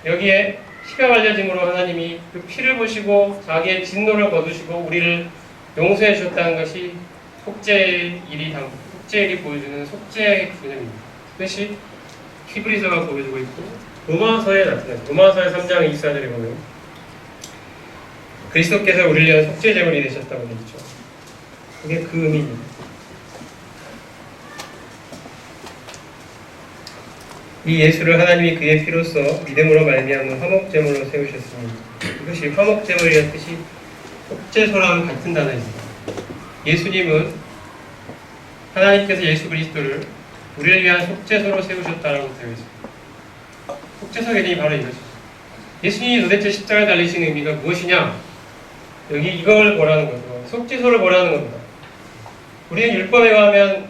여기에 피가 발려짐으로 하나님이 그 피를 보시고 자기의 진노를 거두시고 우리를 용서해 주셨다는 것이 속죄일이 보여주는 속죄의 개념입니다. 그것이 히브리서가 보여주고 있고 로마서에 나타나요. 로마서의 3장 24절에 보면 그리스도께서 우리를 위한 속죄 제물이 되셨다고 되어 있죠. 그게 그 의미입니다. 이 예수를 하나님이 그의 피로써 믿음으로 말미암는 화목제물로 세우셨으니 이것이 화목제물이라는 뜻이 속죄소랑 같은 단어입니다. 예수님은 하나님께서 예수 그리스도를 우리를 위한 속죄소로 세우셨다라고 되어 있습니다. 속죄소 개념이 바로 이것이죠. 예수님이 도대체 십자가에 달리신 의미가 무엇이냐? 여기 이걸 보라는 거죠. 속죄소를 보라는 겁니다. 우리는 율법에 의하면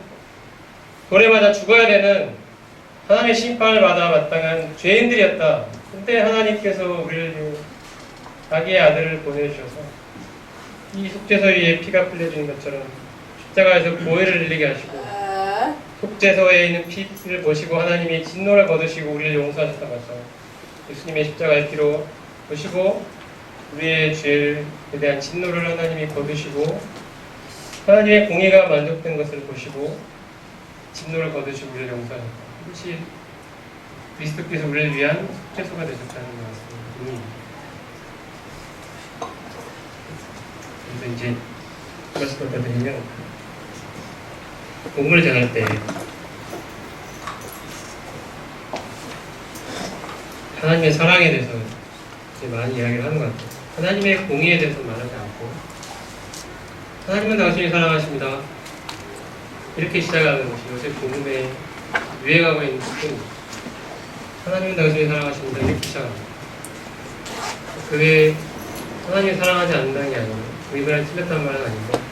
돌에 맞아 죽어야 되는 하나님의 심판을 받아 마땅한 죄인들이었다. 근데 하나님께서 우리를 자기의 아들을 보내주셔서 이 속죄소 위에 피가 흘려지는 것처럼 십자가에서 보혈을 흘리게 하시고 속죄소에 있는 피를 보시고 하나님이 진노를 거두시고 우리를 용서하셨던 것처럼 예수님의 십자가의 피로 보시고 우리의 죄에 대한 진노를 하나님이 거두시고 하나님의 공의가 만족된 것을 보시고 진노를 거두시고 우리를 용서하셨다. 이것이 그리스도께서 우리를 위한 속죄소가 되셨다는 말씀입니다. 그래서 이제 이것을 갖다 드리면 공부를 전할 때 하나님의 사랑에 대해서 이제 많이 이야기를 하는 것 같아요. 하나님의 공의에 대해서 말하지 않고 하나님은 당신이 사랑하십니다. 이렇게 시작하는 것이 요새 복음에 유행하고 있는 것입니다. 하나님은 당신이 사랑하십니다. 이렇게 시작합니다. 그게 하나님이 사랑하지 않는다는 게 아니고 그 말이 틀렸다는 말은 아니고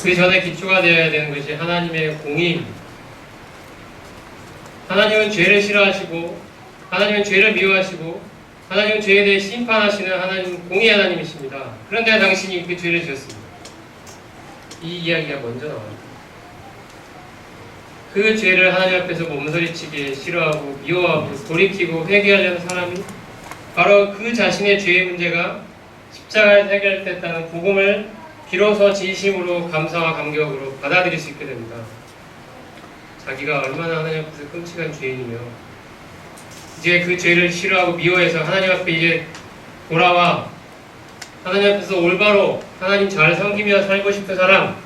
그 전에 기초가 되어야 되는 것이 하나님의 공의입니다. 하나님은 죄를 싫어하시고 하나님은 죄를 미워하시고 하나님은 죄에 대해 심판하시는 하나님 공의 하나님이십니다. 그런데 당신이 그 죄를 지었습니다. 이 이야기가 먼저 나와요. 그 죄를 하나님 앞에서 몸서리치게 싫어하고 미워하고 돌이키고 회개하려는 사람이 바로 그 자신의 죄의 문제가 십자가에서 해결됐다는 복음을 비로소 진심으로 감사와 감격으로 받아들일 수 있게 됩니다. 자기가 얼마나 하나님 앞에서 끔찍한 죄인이며 이제 그 죄를 싫어하고 미워해서 하나님 앞에 이제 돌아와 하나님 앞에서 올바로 하나님 잘 섬기며 살고 싶은 사람,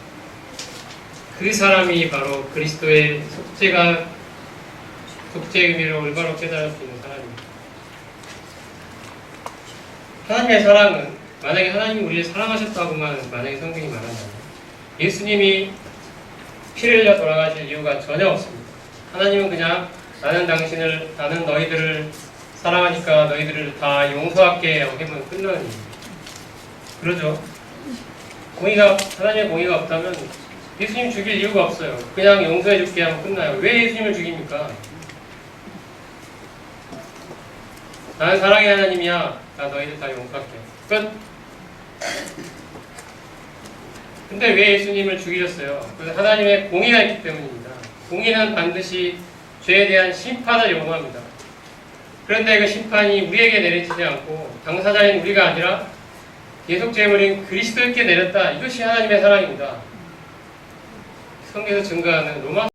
그 사람이 바로 그리스도의 속죄의 의미를 올바로 깨달을 수 있는 사람입니다. 하나님의 사랑은 만약에 하나님이 우리를 사랑하셨다고만 만약에 성경이 말한다면 예수님이 피를 흘려 돌아가실 이유가 전혀 없습니다. 하나님은 그냥 나는 너희들을 사랑하니까 너희들을 다 용서할게 하고 하면 끝나는 일입니다. 그러죠? 하나님의 공의가 없다면 예수님 죽일 이유가 없어요. 그냥 용서해 줄게 하면 끝나요. 왜 예수님을 죽입니까? 나는 사랑의 하나님이야. 나 너희들 다 용서할게. 끝. 근데 왜 예수님을 죽이셨어요? 그것은 하나님의 공의가 있기 때문입니다. 공의는 반드시 죄에 대한 심판을 요구합니다. 그런데 그 심판이 우리에게 내려지지 않고 당사자인 우리가 아니라 계속 제물인 그리스도께 내렸다. 이것이 하나님의 사랑입니다. 성경에서 증거하는 로마